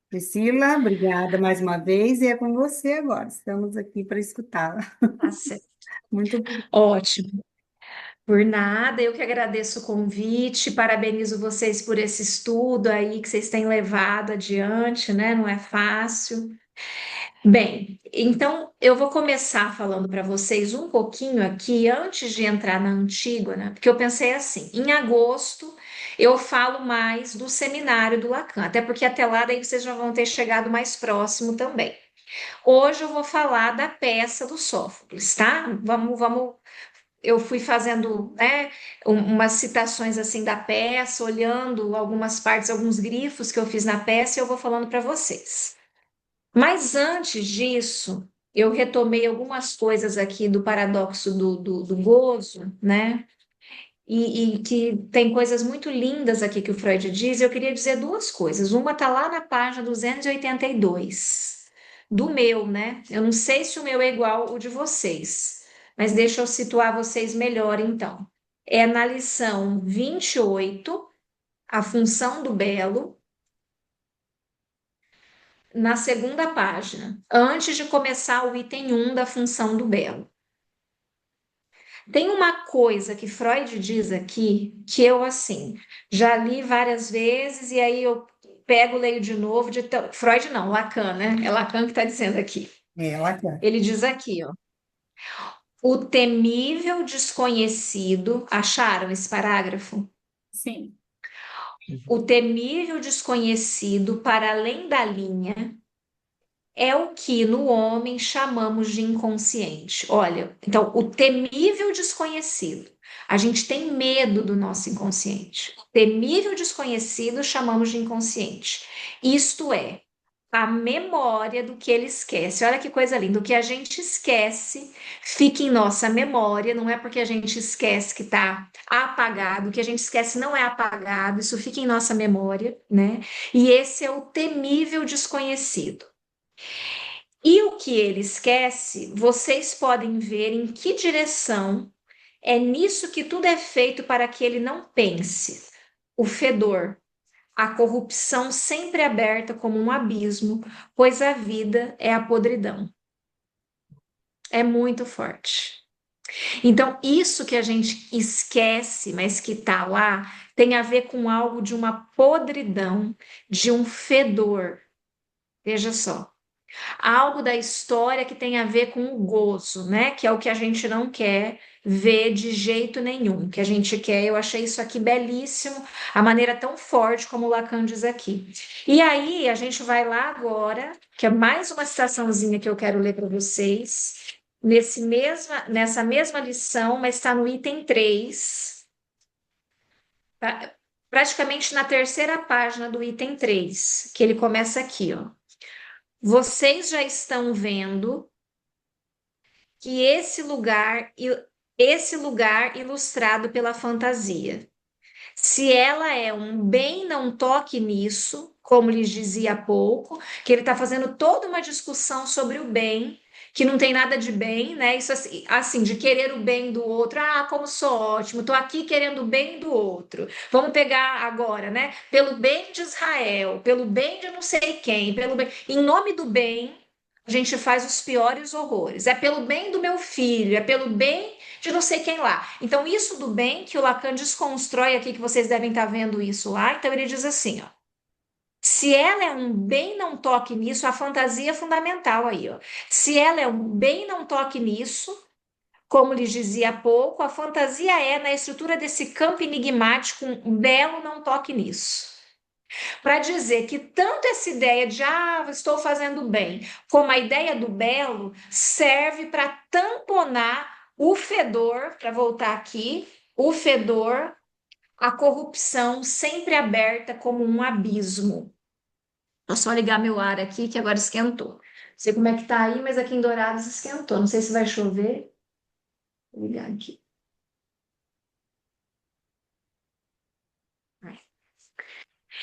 Priscila, obrigada mais uma vez e é com você agora. Estamos aqui para escutá-la. Tá certo. Muito obrigada. Ótimo. Por nada, eu que agradeço o convite, parabenizo vocês por esse estudo aí que vocês têm levado adiante, né? Não é fácil. Bem, então eu vou começar falando para vocês um pouquinho aqui antes de entrar na Antígona, porque eu pensei assim, em agosto eu falo mais do seminário do Lacan, até porque até lá daí vocês já vão ter chegado mais próximo também. Hoje eu vou falar da peça do Sófocles, tá? Vamos. Eu fui fazendo, né, umas citações assim da peça, olhando algumas partes, alguns grifos que eu fiz na peça, e eu vou falando para vocês. Mas antes disso, eu retomei algumas coisas aqui do paradoxo do gozo, né? E que tem coisas muito lindas aqui que o Freud diz. Eu queria dizer duas coisas. Uma está lá na página 282, do meu, né? Eu não sei se o meu é igual o de vocês, mas deixa eu situar vocês melhor, então. É na lição 28, a função do belo, na segunda página, antes de começar o item 1 da função do belo. Tem uma coisa que Freud diz aqui que eu, assim, já li várias vezes e aí eu pego, leio de novo. Freud não, Lacan, né? É Lacan que está dizendo aqui. Lacan. Ele diz aqui, ó. O temível desconhecido. Acharam esse parágrafo? Sim. O temível desconhecido para além da linha é o que no homem chamamos de inconsciente. Olha, então, o temível desconhecido. A gente tem medo do nosso inconsciente. O temível desconhecido chamamos de inconsciente. Isto é, a memória do que ele esquece. Olha que coisa linda. O que a gente esquece fica em nossa memória, não é porque a gente esquece que está apagado. O que a gente esquece não é apagado, isso fica em nossa memória, né? E esse é o temível desconhecido. E o que ele esquece, vocês podem ver em que direção é nisso que tudo é feito para que ele não pense. O fedor, a corrupção sempre aberta como um abismo, pois a vida é a podridão. É muito forte. Então, isso que a gente esquece, mas que está lá, tem a ver com algo de uma podridão, de um fedor. Veja só. Algo da história que tem a ver com o gozo, né? Que é o que a gente não quer ver de jeito nenhum. O que a gente quer, eu achei isso aqui belíssimo, a maneira tão forte como o Lacan diz aqui. E aí, a gente vai lá agora, que é mais uma citaçãozinha que eu quero ler para vocês, nessa mesma lição, mas está no item 3, tá? Praticamente na terceira página do item 3, que ele começa aqui, ó. Vocês já estão vendo que esse lugar ilustrado pela fantasia. Se ela é um bem, não toque nisso, como lhes dizia há pouco, que ele está fazendo toda uma discussão sobre o bem, que não tem nada de bem, né? Isso assim, de querer o bem do outro. Ah, como sou ótimo, estou aqui querendo o bem do outro. Vamos pegar agora, né? Pelo bem de Israel, pelo bem de não sei quem, pelo bem, em nome do bem, a gente faz os piores horrores. É pelo bem do meu filho, é pelo bem de não sei quem lá. Então, isso do bem que o Lacan desconstrói aqui, que vocês devem estar vendo isso lá, então ele diz assim, ó. Se ela é um bem, não toque nisso, a fantasia é fundamental aí, ó. Se ela é um bem, não toque nisso, como lhes dizia há pouco, a fantasia é, na estrutura desse campo enigmático, um belo, não toque nisso. Para dizer que tanto essa ideia de estou fazendo bem, como a ideia do belo, serve para tamponar o fedor, para voltar aqui, o fedor, a corrupção sempre aberta como um abismo. Vou só ligar meu ar aqui que agora esquentou. Não sei como é que tá aí, mas aqui em Dourados esquentou. Não sei se vai chover. Vou ligar aqui.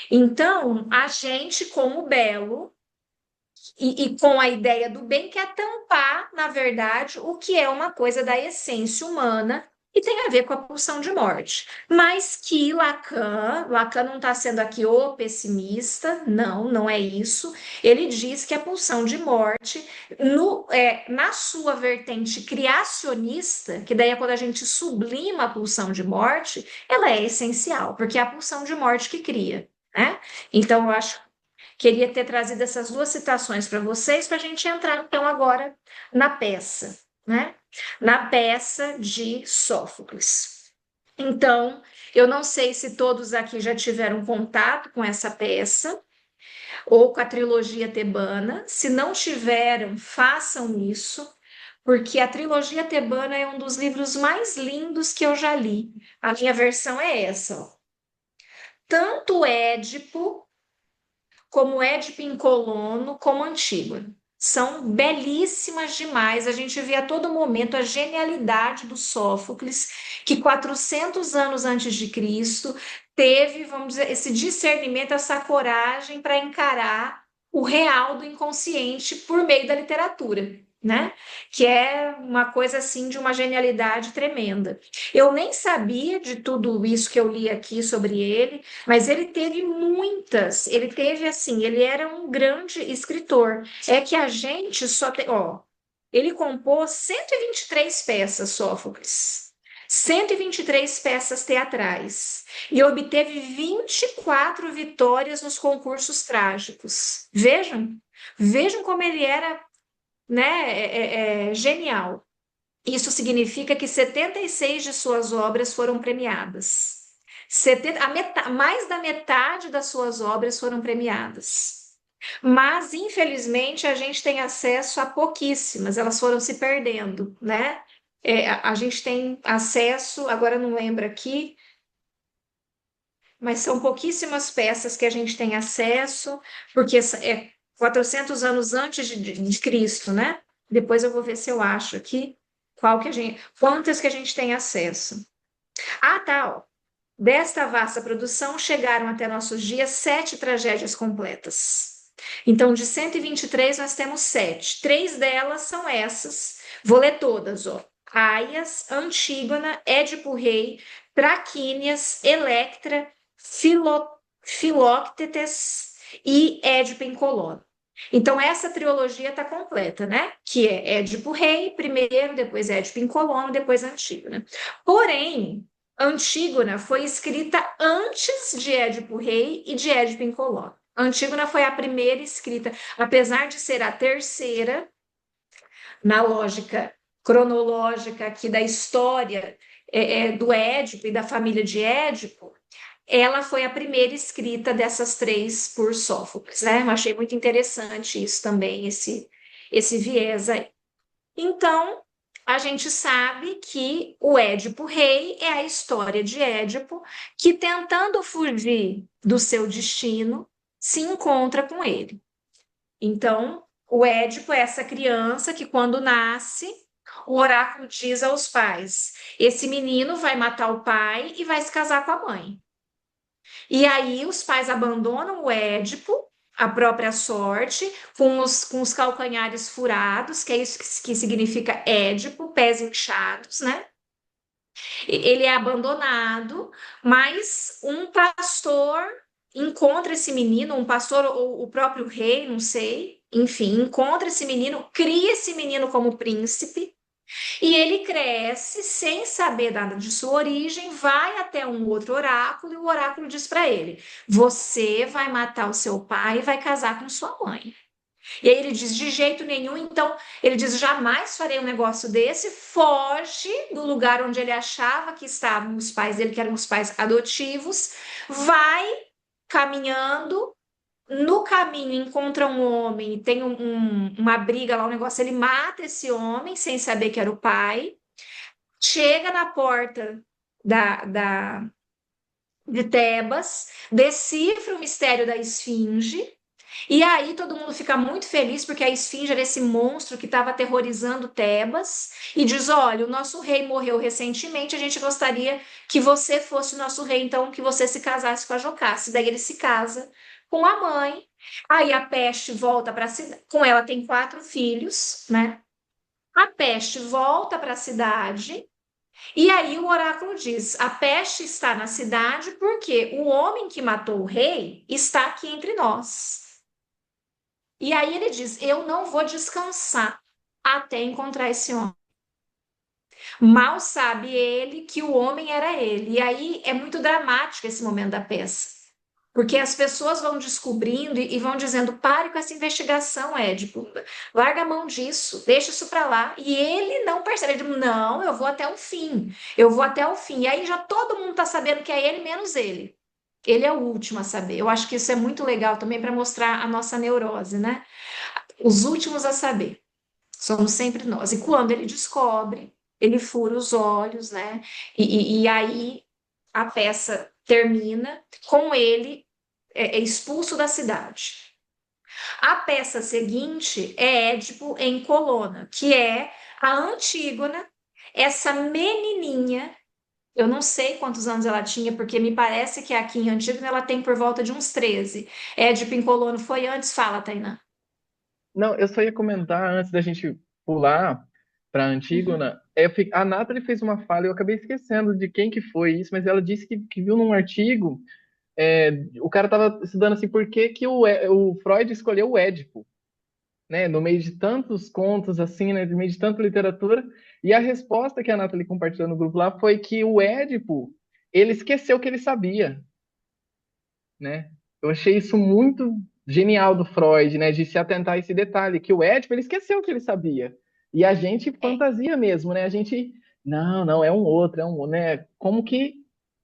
Então, a gente, com o belo, e com a ideia do bem, que é tampar, na verdade, o que é uma coisa da essência humana e tem a ver com a pulsão de morte. Mas que Lacan não está sendo aqui o pessimista, não, não é isso. Ele diz que a pulsão de morte, na sua vertente criacionista, que daí é quando a gente sublima a pulsão de morte, ela é essencial, porque é a pulsão de morte que cria, né? Então, eu acho queria ter trazido essas duas citações para vocês, para a gente entrar então agora na peça, né? Na peça de Sófocles. Então, eu não sei se todos aqui já tiveram contato com essa peça ou com a trilogia tebana. Se não tiveram, façam isso, porque a trilogia tebana é um dos livros mais lindos que eu já li. A minha versão é essa, ó. Tanto Édipo como Édipo em Colono, como Antígona. São belíssimas demais. A gente vê a todo momento a genialidade do Sófocles, que 400 anos antes de Cristo teve, vamos dizer, esse discernimento, essa coragem para encarar o real do inconsciente por meio da literatura, né? Que é uma coisa assim de uma genialidade tremenda. Eu nem sabia de tudo isso que eu li aqui sobre ele, mas ele teve muitas, ele teve assim, ele era um grande escritor. É que a gente só tem, ó, ele compôs 123 peças, Sófocles. 123 peças teatrais e obteve 24 vitórias nos concursos trágicos. Vejam como ele era, né, genial. Isso significa que 76 de suas obras foram premiadas. 70, mais da metade das suas obras foram premiadas. Mas, infelizmente, a gente tem acesso a pouquíssimas, elas foram se perdendo, né? A gente tem acesso, agora não lembro aqui, mas são pouquíssimas peças que a gente tem acesso, porque é 400 anos antes de Cristo, né? Depois eu vou ver se eu acho aqui quantas que a gente tem acesso. Ah, tá, ó. Desta vasta produção chegaram até nossos dias 7 tragédias completas. Então, de 123, nós temos 7. 3 delas são essas. Vou ler todas, ó. Aias, Antígona, Édipo Rei, Traquínias, Electra, Filoctetes e Édipo em Colono. Então, essa trilogia está completa, né? Que é Édipo Rei, primeiro, depois Édipo em Colono, depois Antígona. Porém, Antígona foi escrita antes de Édipo Rei e de Édipo em Colono. Antígona foi a primeira escrita, apesar de ser a terceira, na lógica cronológica aqui da história do Édipo e da família de Édipo, ela foi a primeira escrita dessas três por Sófocles, né? Eu achei muito interessante isso também, esse viés aí. Então, a gente sabe que o Édipo Rei é a história de Édipo, que tentando fugir do seu destino, se encontra com ele. Então, o Édipo é essa criança que, quando nasce, o oráculo diz aos pais: esse menino vai matar o pai e vai se casar com a mãe. E aí os pais abandonam o Édipo, a própria sorte, com os calcanhares furados, que é isso que significa Édipo, pés inchados, né? Ele é abandonado, mas um pastor encontra esse menino, um pastor ou o próprio rei, não sei, enfim, encontra esse menino, cria esse menino como príncipe, e ele cresce sem saber nada de sua origem, vai até um outro oráculo e o oráculo diz para ele: você vai matar o seu pai e vai casar com sua mãe. E aí ele diz: de jeito nenhum. Então ele diz: jamais farei um negócio desse. Foge do lugar onde ele achava que estavam os pais dele, que eram os pais adotivos, vai caminhando. No caminho encontra um homem, tem uma briga lá, um negócio, ele mata esse homem sem saber que era o pai, chega na porta de Tebas, decifra o mistério da esfinge, e aí todo mundo fica muito feliz porque a esfinge era esse monstro que estava aterrorizando Tebas, e diz: olha, o nosso rei morreu recentemente, a gente gostaria que você fosse o nosso rei, então que você se casasse com a Jocasta. Daí ele se casa com a mãe, aí a peste volta para a cidade, com ela tem 4 filhos, né? A peste volta para a cidade E aí o oráculo diz: a peste está na cidade porque o homem que matou o rei está aqui entre nós. E aí ele diz: eu não vou descansar até encontrar esse homem. Mal sabe ele que o homem era ele. E aí é muito dramático esse momento da peça. Porque as pessoas vão descobrindo e vão dizendo: pare com essa investigação, Édipo. Larga a mão disso, deixa isso para lá. E ele não percebe. Ele diz: não, eu vou até o fim. Eu vou até o fim. E aí já todo mundo está sabendo que é ele, menos ele. Ele é o último a saber. Eu acho que isso é muito legal também para mostrar a nossa neurose, né? Os últimos a saber. Somos sempre nós. E quando ele descobre, ele fura os olhos, né? E aí a peça termina com ele expulso da cidade. A peça seguinte é Édipo em Colona, que é a Antígona, essa menininha. Eu não sei quantos anos ela tinha, porque me parece que aqui em Antígona ela tem por volta de uns 13. Édipo em Colono foi antes, fala, Tainá. Não, eu só ia comentar antes da gente pular para Antígona. A Nathalie fez uma fala, eu acabei esquecendo de quem que foi isso, mas ela disse que viu num artigo, o cara estava estudando assim, por que que o Freud escolheu o Édipo, né, no meio de tantos contos assim, né, no meio de tanta literatura, e a resposta que a Nathalie compartilhou no grupo lá foi que o Édipo, ele esqueceu que ele sabia, né? Eu achei isso muito genial do Freud, né? De se atentar a esse detalhe, que o Édipo, ele esqueceu que ele sabia. E a gente É, fantasia mesmo, né? A gente, não, é um outro, é um, né? Como que...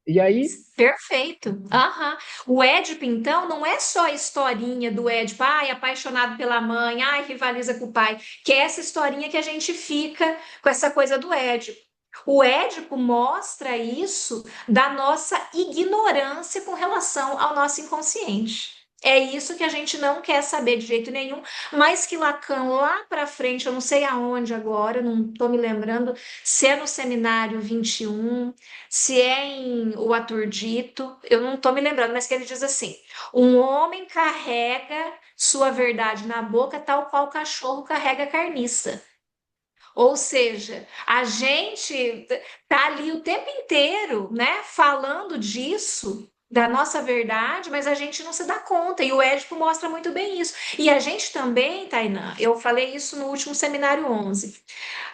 E aí, perfeito. Aham. O Édipo, então, não é só a historinha do Édipo, ai, apaixonado pela mãe, ai, rivaliza com o pai, que é essa historinha que a gente fica com essa coisa do Édipo. O Édipo mostra isso da nossa ignorância com relação ao nosso inconsciente. É isso que a gente não quer saber de jeito nenhum, mas que Lacan lá para frente, eu não sei aonde agora, eu não estou me lembrando se é no seminário 21, se é em O Aturdito, eu não estou me lembrando, mas que ele diz assim: um homem carrega sua verdade na boca, tal qual o cachorro carrega a carniça. Ou seja, a gente tá ali o tempo inteiro, né, falando disso, da nossa verdade, mas a gente não se dá conta. E o Édipo mostra muito bem isso. E a gente também, Tainã, eu falei isso no último seminário 11.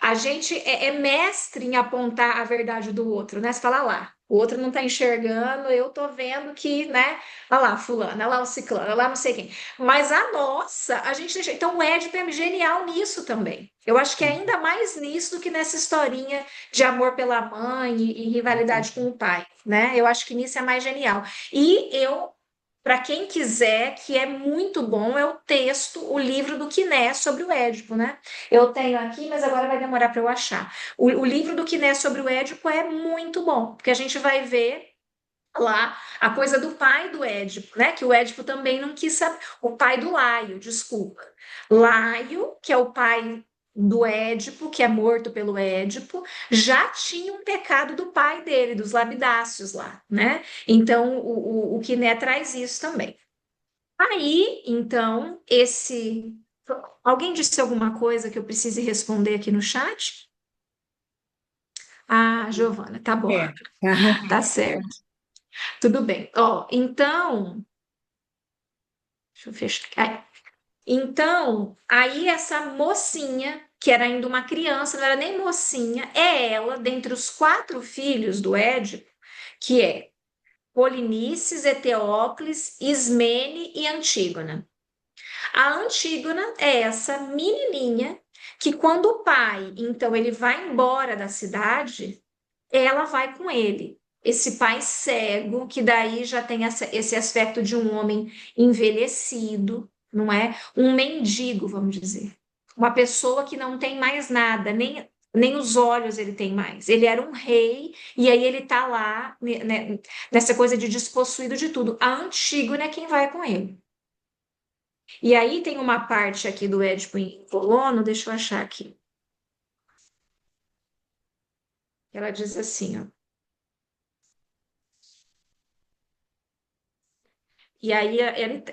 A gente é mestre em apontar a verdade do outro, né? Você fala: "Ah lá, o outro não está enxergando, eu tô vendo que, né? Olha lá, fulano, olha lá o ciclano, olha lá não sei quem. Mas a nossa, a gente deixa. Então o Édipo é genial nisso também. Eu acho que é ainda mais nisso do que nessa historinha de amor pela mãe e rivalidade com o pai, né? Eu acho que nisso é mais genial. E eu, para quem quiser, que é muito bom, é o texto, o livro do Quiné sobre o Édipo, né? Eu tenho aqui, mas agora vai demorar para eu achar. O livro do Quiné sobre o Édipo é muito bom, porque a gente vai ver lá a coisa do pai do Édipo, né? Que o Édipo também não quis saber. O pai do Laio, desculpa. Laio, que é o pai do Édipo, que é morto pelo Édipo, já tinha um pecado do pai dele, dos labidáceos lá, né? Então o Quiné traz isso também. Aí, então, esse. Alguém disse alguma coisa que eu precise responder aqui no chat? Ah, Giovana, tá bom, É. tá certo. Tudo bem. Ó, então, deixa eu fechar aqui. Então, aí essa mocinha, que era ainda uma criança, não era nem mocinha, é ela, dentre os quatro filhos do Édipo, que é Polinices, Eteócles, Ismene e Antígona. A Antígona é essa menininha que quando o pai, então, ele vai embora da cidade, ela vai com ele. Esse pai cego, que daí já tem esse aspecto de um homem envelhecido, não é? Um mendigo, vamos dizer. Uma pessoa que não tem mais nada, nem os olhos ele tem mais. Ele era um rei, e aí ele tá lá, né, nessa coisa de despossuído de tudo. A Antígona é quem vai com ele. E aí tem uma parte aqui do Édipo em Colono, deixa eu achar aqui. Ela diz assim, ó. E aí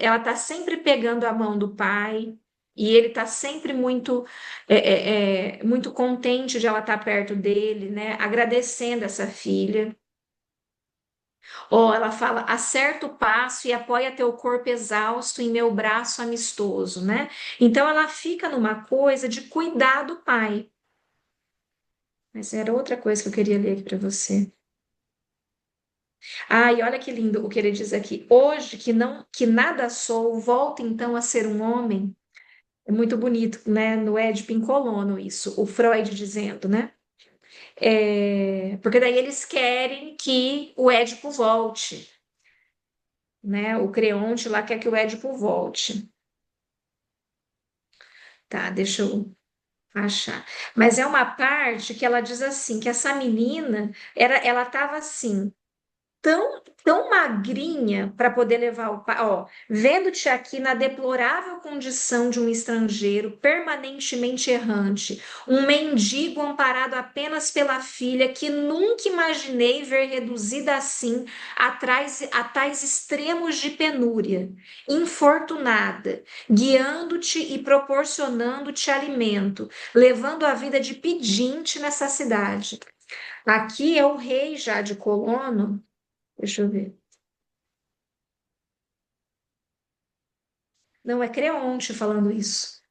ela tá sempre pegando a mão do pai, E ele está sempre muito contente de ela estar perto dele, né? Agradecendo essa filha. Ou ela fala, acerta o passo e apoia teu corpo exausto em meu braço amistoso, né? Então ela fica numa coisa de cuidar do pai. Mas era outra coisa que eu queria ler aqui para você. Ah, e olha que lindo o que ele diz aqui. Hoje que nada sou, volto então a ser um homem. É muito bonito, né? No Édipo em Colono isso, o Freud dizendo, né? Porque daí eles querem que o Édipo volte, né? O Creonte lá quer que o Édipo volte. Tá, deixa eu achar. Mas é uma parte que ela diz assim, que essa menina ela estava assim, tão magrinha para poder levar o pai. Ó, vendo-te aqui na deplorável condição de um estrangeiro permanentemente errante, um mendigo amparado apenas pela filha, que nunca imaginei ver reduzida assim a tais extremos de penúria, infortunada, guiando-te e proporcionando-te alimento, levando a vida de pedinte nessa cidade. Aqui é o rei já de Colono. Deixa eu ver. Não, é Creonte falando isso.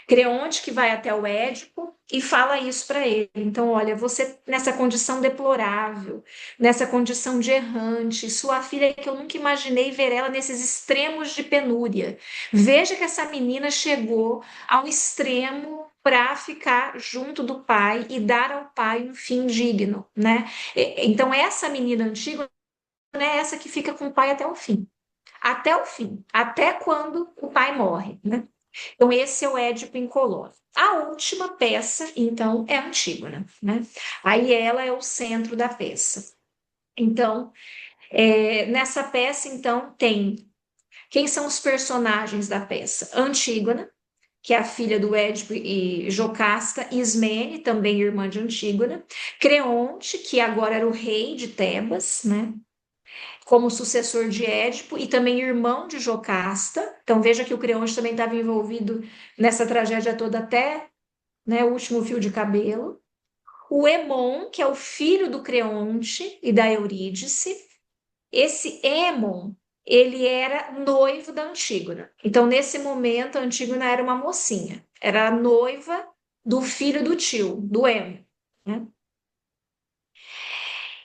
Creonte que vai até o Édipo e fala isso para ele. Então, olha, você nessa condição deplorável, nessa condição de errante, sua filha que eu nunca imaginei ver ela nesses extremos de penúria. Veja que essa menina chegou ao extremo para ficar junto do pai e dar ao pai um fim digno, né? Então, essa menina antiga é essa que fica com o pai até o fim, até quando o pai morre, né? Então, esse é o Édipo em Colóno. A última peça, então, é Antígona, né? Aí ela é o centro da peça. Então, nessa peça, então, tem quem são os personagens da peça? Antígona, que é a filha do Édipo e Jocasta, Ismene, também irmã de Antígona, Creonte, que agora era o rei de Tebas, né? Como sucessor de Édipo e também irmão de Jocasta. Então veja que o Creonte também estava envolvido nessa tragédia toda até, né, o último fio de cabelo. O Hemon, que é o filho do Creonte e da Eurídice. Esse Hemon, ele era noivo da Antígona. Então nesse momento a Antígona era uma mocinha, era a noiva do filho do tio, do Hemon, né?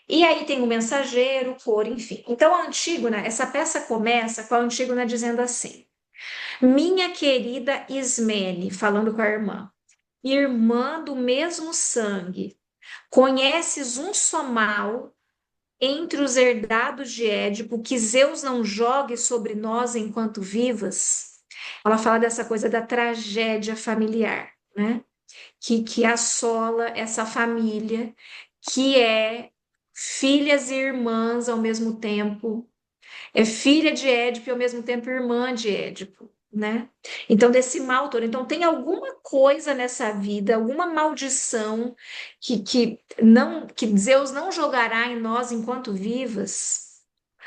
E aí tem o mensageiro, o coro, enfim. Então a Antígona, essa peça começa com a Antígona dizendo assim: Minha querida Ismene, falando com a irmã do mesmo sangue, conheces um só mal entre os herdados de Édipo que Zeus não jogue sobre nós enquanto vivas? Ela fala dessa coisa da tragédia familiar, né? Que assola essa família, que é filhas e irmãs ao mesmo tempo, é filha de Édipo e ao mesmo tempo irmã de Édipo, né? Então, desse mal todo. Então, tem alguma coisa nessa vida, alguma maldição que Zeus não jogará em nós enquanto vivas.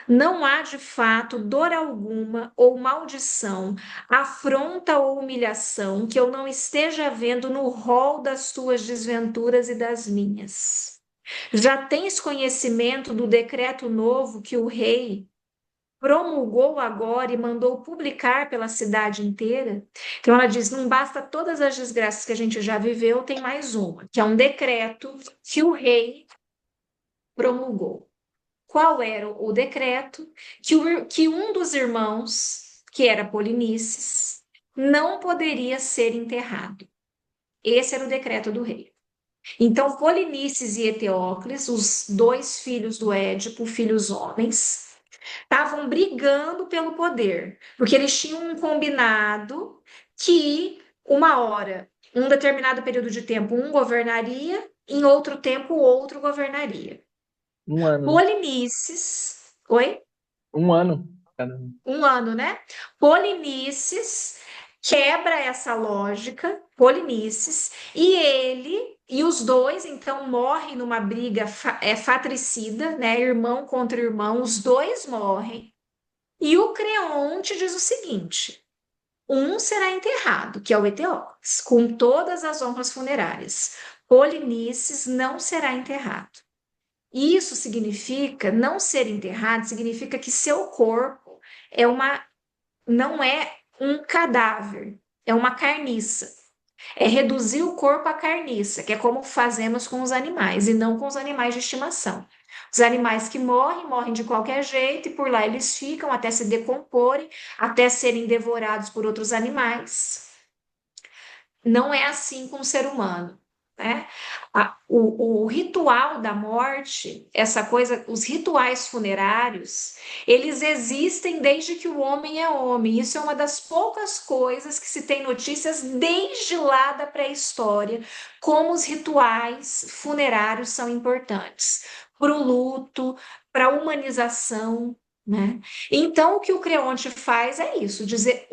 Não há de fato dor alguma ou maldição, afronta ou humilhação que eu não esteja vendo no rol das tuas desventuras e das minhas. Já tens conhecimento do decreto novo que o rei promulgou agora e mandou publicar pela cidade inteira? Então ela diz: não basta todas as desgraças que a gente já viveu, tem mais uma, que é um decreto que o rei promulgou. Qual era o decreto? Que um dos irmãos, que era Polinices, não poderia ser enterrado. Esse era o decreto do rei. Então, Polinices e Eteócles, os dois filhos do Édipo, filhos homens, estavam brigando pelo poder, porque eles tinham um combinado que uma hora, um determinado período de tempo, um governaria, em outro tempo, o outro governaria. Um ano, né? Polinices, oi? Um ano. Cada um. Um ano, né? Polinices quebra essa lógica, Polinices, e ele e os dois então morrem numa briga fratricida, né? Irmão contra irmão, os dois morrem. E o Creonte diz o seguinte: Um será enterrado, que é o Eteócles, com todas as honras funerárias. Polinices não será enterrado. Isso significa, não ser enterrado, significa que seu corpo é não é um cadáver, é uma carniça. É reduzir o corpo à carniça, que é como fazemos com os animais, e não com os animais de estimação. Os animais que morrem, morrem de qualquer jeito, e por lá eles ficam até se decomporem, até serem devorados por outros animais. Não é assim com o ser humano, né? O ritual da morte, essa coisa, os rituais funerários, eles existem desde que o homem é homem. Isso é uma das poucas coisas que se tem notícias desde lá da pré-história, como os rituais funerários são importantes para o luto, para a humanização, né? Então, o que o Creonte faz é isso, dizer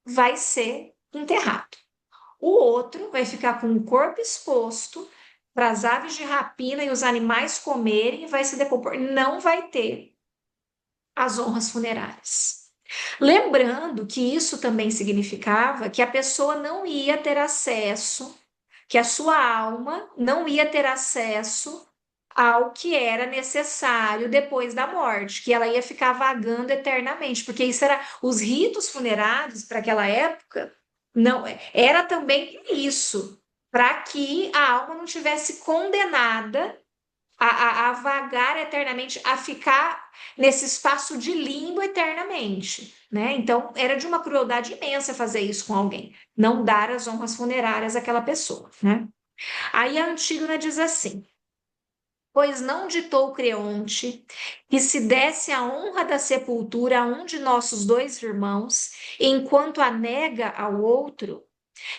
vai ser enterrado. O outro vai ficar com o corpo exposto para as aves de rapina e os animais comerem e vai se decompor. Não vai ter as honras funerárias. Lembrando que isso também significava que a pessoa não ia ter acesso, que a sua alma não ia ter acesso ao que era necessário depois da morte, que ela ia ficar vagando eternamente, porque isso era os ritos funerários para aquela época, não era também isso, para que a alma não tivesse condenada a vagar eternamente, a ficar nesse espaço de limbo eternamente, né? Então, era de uma crueldade imensa fazer isso com alguém, não dar as honras funerárias àquela pessoa, né? Aí a Antígona diz assim: pois não ditou Creonte que se desse a honra da sepultura a um de nossos dois irmãos, enquanto a nega ao outro?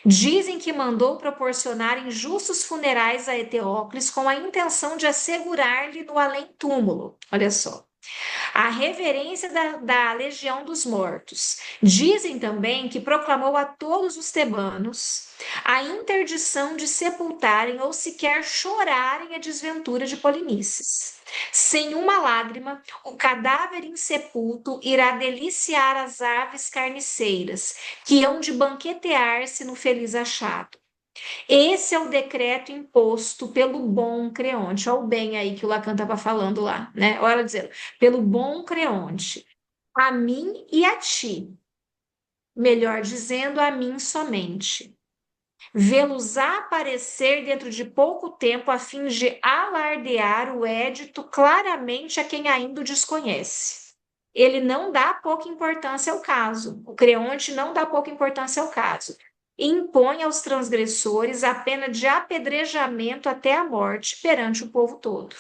Dizem que mandou proporcionar injustos funerais a Eteócles com a intenção de assegurar-lhe no além-túmulo. Olha só. A reverência da legião dos mortos. Dizem também que proclamou a todos os tebanos a interdição de sepultarem ou sequer chorarem a desventura de Polinices. Sem uma lágrima, o cadáver insepulto irá deliciar as aves carniceiras, que hão de banquetear-se no feliz achado. Esse é o decreto imposto pelo bom Creonte. Olha o bem aí que o Lacan estava falando lá, né? Olha ela dizendo, pelo bom Creonte, a mim e a ti, melhor dizendo, a mim somente. Vê-los aparecer dentro de pouco tempo a fim de alardear o édito claramente a quem ainda o desconhece. Ele não dá pouca importância ao caso. O Creonte não dá pouca importância ao caso. Impõe aos transgressores a pena de apedrejamento até a morte perante o povo todo.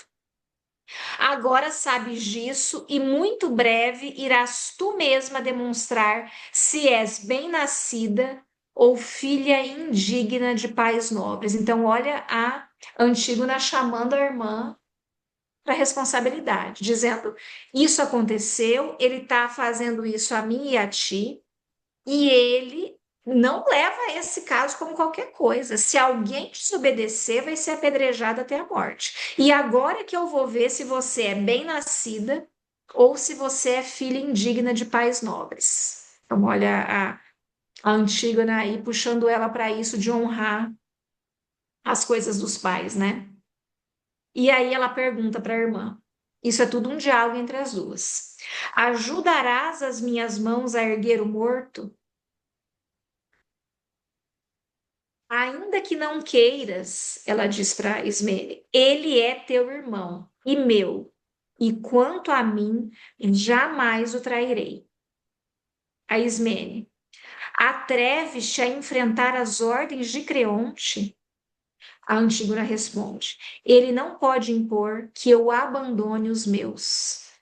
Agora sabes disso e muito breve irás tu mesma demonstrar se és bem-nascida ou filha indigna de pais nobres. Então, olha a Antígona chamando a irmã para responsabilidade, dizendo: isso aconteceu, ele está fazendo isso a mim e a ti, e ele não leva esse caso como qualquer coisa. Se alguém desobedecer, vai ser apedrejado até a morte. E agora que eu vou ver se você é bem-nascida ou se você é filha indigna de pais nobres. Então, olha a Antígona aí puxando ela para isso de honrar as coisas dos pais, né? E aí ela pergunta para a irmã. Isso é tudo um diálogo entre as duas. Ajudarás as minhas mãos a erguer o morto? Ainda que não queiras, ela diz para Ismene, ele é teu irmão e meu, e quanto a mim, jamais o trairei. A Ismene, atreves-te a enfrentar as ordens de Creonte? A Antígona responde, ele não pode impor que eu abandone os meus.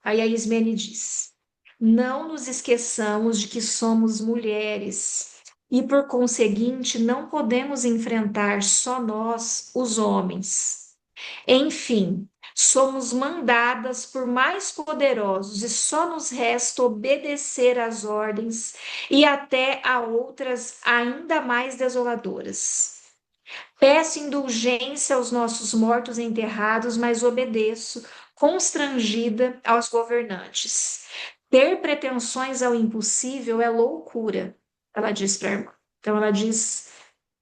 Aí a Ismene diz, não nos esqueçamos de que somos mulheres e, por conseguinte, não podemos enfrentar só nós, os homens. Enfim, somos mandadas por mais poderosos e só nos resta obedecer às ordens e até a outras ainda mais desoladoras. Peço indulgência aos nossos mortos enterrados, mas obedeço, constrangida, aos governantes. Ter pretensões ao impossível é loucura, ela diz para a irmã. Então ela diz: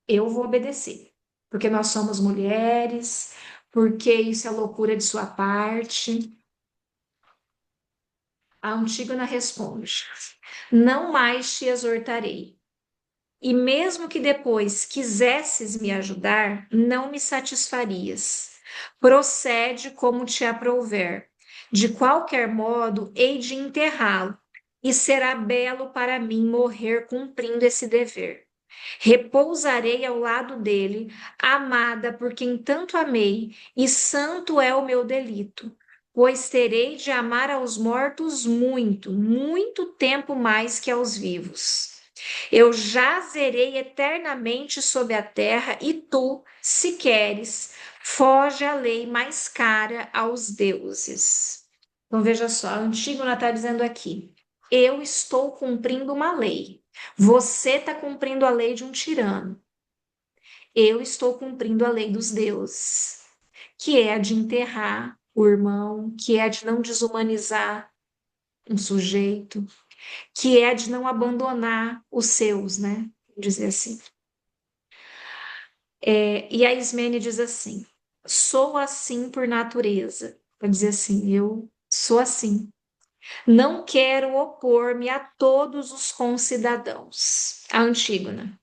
eu vou obedecer, porque nós somos mulheres, porque isso é loucura de sua parte. A Antígona responde: não mais te exortarei. E mesmo que depois quisesses me ajudar, não me satisfarias. Procede como te aprouver. De qualquer modo, hei de enterrá-lo, e será belo para mim morrer cumprindo esse dever. Repousarei ao lado dele, amada por quem tanto amei, e santo é o meu delito, pois terei de amar aos mortos muito, muito tempo mais que aos vivos. Eu jazerei eternamente sob a terra, e tu, se queres, foge à lei mais cara aos deuses. Então veja só, a Antígona está dizendo aqui: eu estou cumprindo uma lei. Você está cumprindo a lei de um tirano. Eu estou cumprindo a lei dos deuses, que é a de enterrar o irmão, que é a de não desumanizar um sujeito, que é a de não abandonar os seus, né? Vamos dizer assim. E a Ismene diz assim: sou assim por natureza. Vai dizer assim: eu sou assim. Não quero opor-me a todos os concidadãos. A Antígona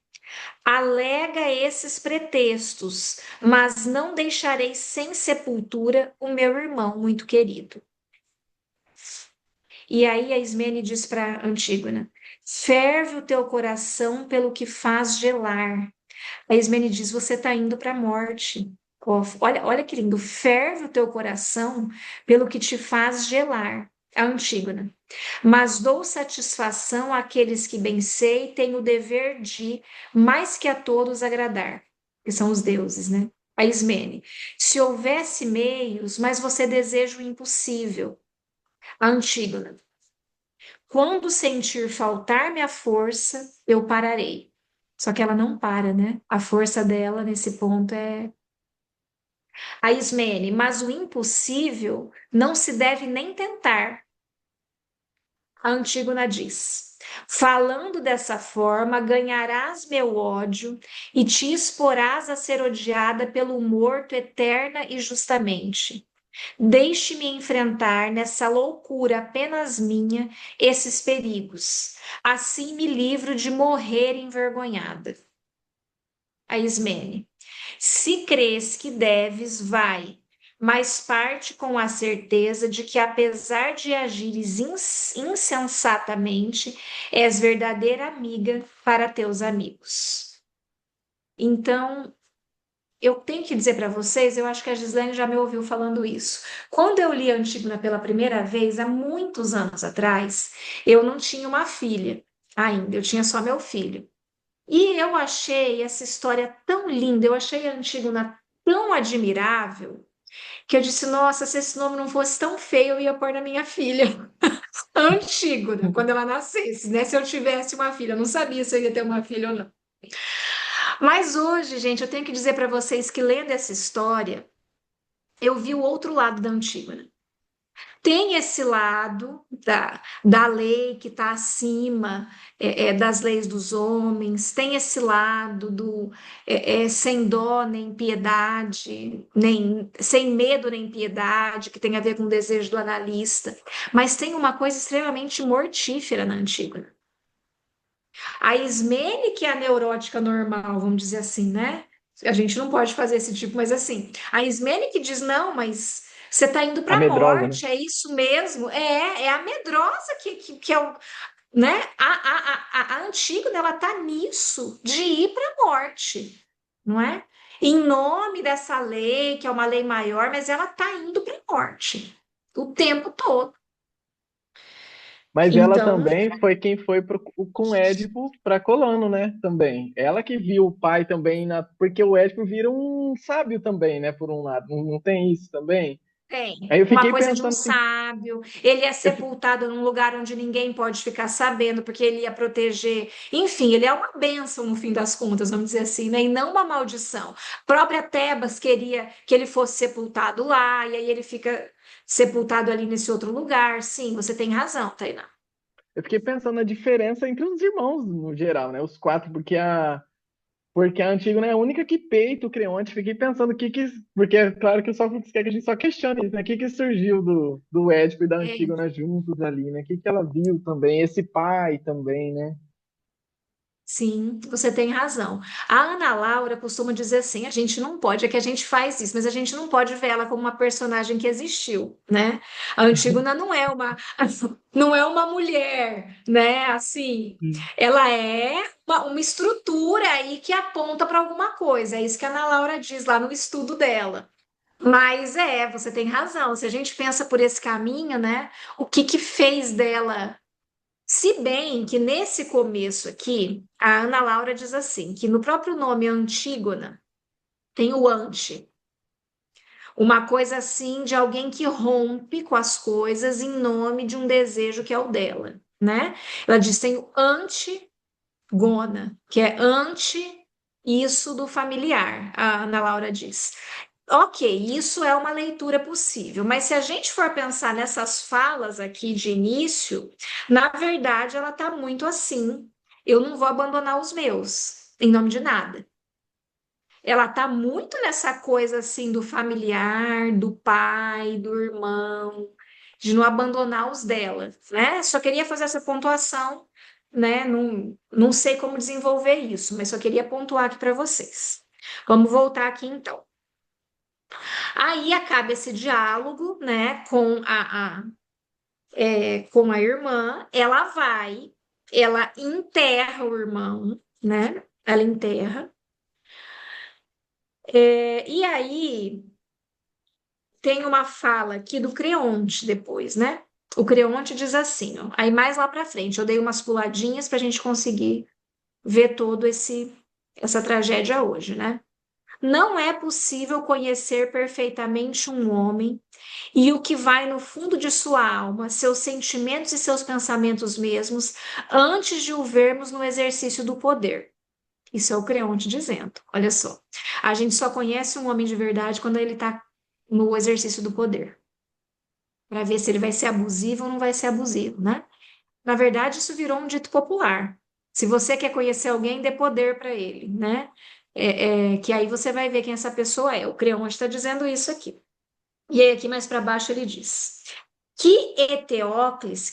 alega esses pretextos, mas não deixarei sem sepultura o meu irmão muito querido. E aí a Ismene diz para Antígona: ferve o teu coração pelo que faz gelar. A Ismene diz: você está indo para a morte. Ó, olha que lindo, ferve o teu coração pelo que te faz gelar. A Antígona: mas dou satisfação àqueles que bem sei, tenho o dever de, mais que a todos, agradar, que são os deuses, né? A Ismene: se houvesse meios, mas você deseja o impossível. A Antígona: quando sentir faltar-me a força, eu pararei. Só que ela não para, né? A força dela nesse ponto é a Ismene, mas o impossível não se deve nem tentar. A Antígona diz: falando dessa forma, ganharás meu ódio e te exporás a ser odiada pelo morto eterna e justamente. Deixe-me enfrentar nessa loucura apenas minha esses perigos. Assim me livro de morrer envergonhada. A Ismene: se crês que deves, vai, mas parte com a certeza de que, apesar de agires insensatamente, és verdadeira amiga para teus amigos. Então, eu tenho que dizer para vocês, eu acho que a Gislaine já me ouviu falando isso. Quando eu li Antígona pela primeira vez, há muitos anos atrás, eu não tinha uma filha ainda, eu tinha só meu filho. E eu achei essa história tão linda, eu achei a Antígona tão admirável, que eu disse, nossa, se esse nome não fosse tão feio, eu ia pôr na minha filha. Antígona, quando ela nascesse, né? Se eu tivesse uma filha, eu não sabia se eu ia ter uma filha ou não. Mas hoje, gente, eu tenho que dizer para vocês que lendo essa história, eu vi o outro lado da Antígona. Tem esse lado da lei que está acima das leis dos homens, tem esse lado do sem dó nem piedade, nem sem medo nem piedade, que tem a ver com o desejo do analista, mas tem uma coisa extremamente mortífera na Antígona. A Ismene, que é a neurótica normal, vamos dizer assim, né? A gente não pode fazer esse tipo, mas assim, a Ismene que diz, não, mas você está indo A para a medrosa, né? morte, é isso mesmo? É a medrosa que é o, né? A Antígona, ela tá nisso, de ir para a morte, não é? Em nome dessa lei, que é uma lei maior, mas ela tá indo para a morte o tempo todo. Mas ela Então, também foi quem foi com Édipo para Colano, né? Também. Ela que viu o pai também, porque o Édipo vira um sábio também, né? Por um lado. Não tem isso também? tem Aí eu uma fiquei coisa de um pensando assim, sábio, ele é eu fi- sepultado num lugar onde ninguém pode ficar sabendo, porque ele ia proteger. Enfim, ele é uma bênção no fim das contas, vamos dizer assim, né? E não uma maldição. A própria Tebas queria que ele fosse sepultado lá, e aí ele fica sepultado ali nesse outro lugar. Sim, você tem razão, Tainá. eu fiquei pensando na diferença entre os irmãos no geral, né? Os quatro, porque a Antígona é a única que peita o Creonte. Fiquei pensando porque é claro que o Sófocles quer que a gente só questione isso, né? O que surgiu do Édipo e da É, Antígona juntos ali, né? O que ela viu também? Esse pai também, né? sim, você tem razão. A Ana Laura costuma dizer assim: a gente não pode, é que a gente faz isso, mas a gente não pode ver ela como uma personagem que existiu, né? A Antígona não é uma, não é uma mulher, né? Assim, ela é uma estrutura aí que aponta para alguma coisa. É isso que a Ana Laura diz lá no estudo dela. Mas você tem razão. Se a gente pensa por esse caminho, né? O que que fez dela? Se bem que nesse começo aqui, a Ana Laura diz assim, que no próprio nome Antígona tem o ante, uma coisa assim de alguém que rompe com as coisas em nome de um desejo que é o dela, né? Ela diz tem o antigona, que é ante isso do familiar, a Ana Laura diz. Ok, isso é uma leitura possível, mas se a gente for pensar nessas falas aqui de início, na verdade ela está muito assim. Eu não vou abandonar os meus, em nome de nada. Ela está muito nessa coisa assim do familiar, do pai, do irmão, de não abandonar os dela, né? Só queria fazer essa pontuação, né? Não sei como desenvolver isso, mas só queria pontuar aqui para vocês. Vamos voltar aqui então. Aí acaba esse diálogo, né, com a irmã, ela enterra o irmão, né, ela enterra, e aí tem uma fala aqui do Creonte depois, né, o Creonte diz assim, ó, aí mais lá pra frente, eu dei umas puladinhas pra gente conseguir ver todo essa tragédia hoje, né, não é possível conhecer perfeitamente um homem e o que vai no fundo de sua alma, seus sentimentos e seus pensamentos mesmos, antes de o vermos no exercício do poder. Isso é o Creonte dizendo. Olha só. A gente só conhece um homem de verdade quando ele está no exercício do poder, para ver se ele vai ser abusivo ou não vai ser abusivo, né? Na verdade, isso virou um dito popular. Se você quer conhecer alguém, dê poder para ele, né? Que aí você vai ver quem essa pessoa é. O Creonte está dizendo isso aqui. E aí, aqui mais para baixo, ele diz: que Eteócles,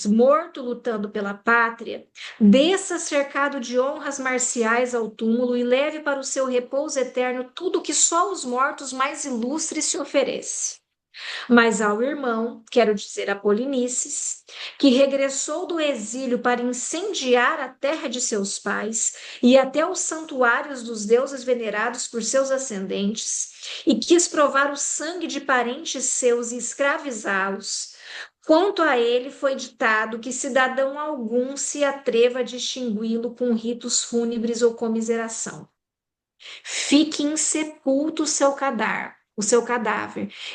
morto lutando pela pátria, desça cercado de honras marciais ao túmulo e leve para o seu repouso eterno tudo que só os mortos mais ilustres se oferece. Mas ao irmão, quero dizer a Polinices, que regressou do exílio para incendiar a terra de seus pais e até os santuários dos deuses venerados por seus ascendentes, e quis provar o sangue de parentes seus e escravizá-los. Quanto a ele, foi ditado que cidadão algum se atreva a distingui-lo com ritos fúnebres ou comiseração. Fique insepulto o seu cadáver,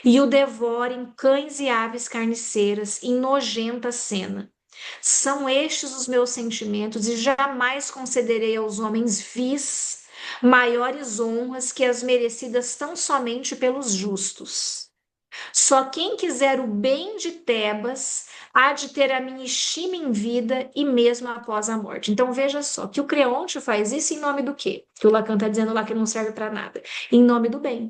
e o devorem cães e aves carniceiras em nojenta cena. São estes os meus sentimentos, e jamais concederei aos homens vis maiores honras que as merecidas tão somente pelos justos. Só quem quiser o bem de Tebas há de ter a minha estima em vida e mesmo após a morte. Então veja só, que o Creonte faz isso em nome do quê? Que o Lacan está dizendo lá que não serve para nada. Em nome do bem.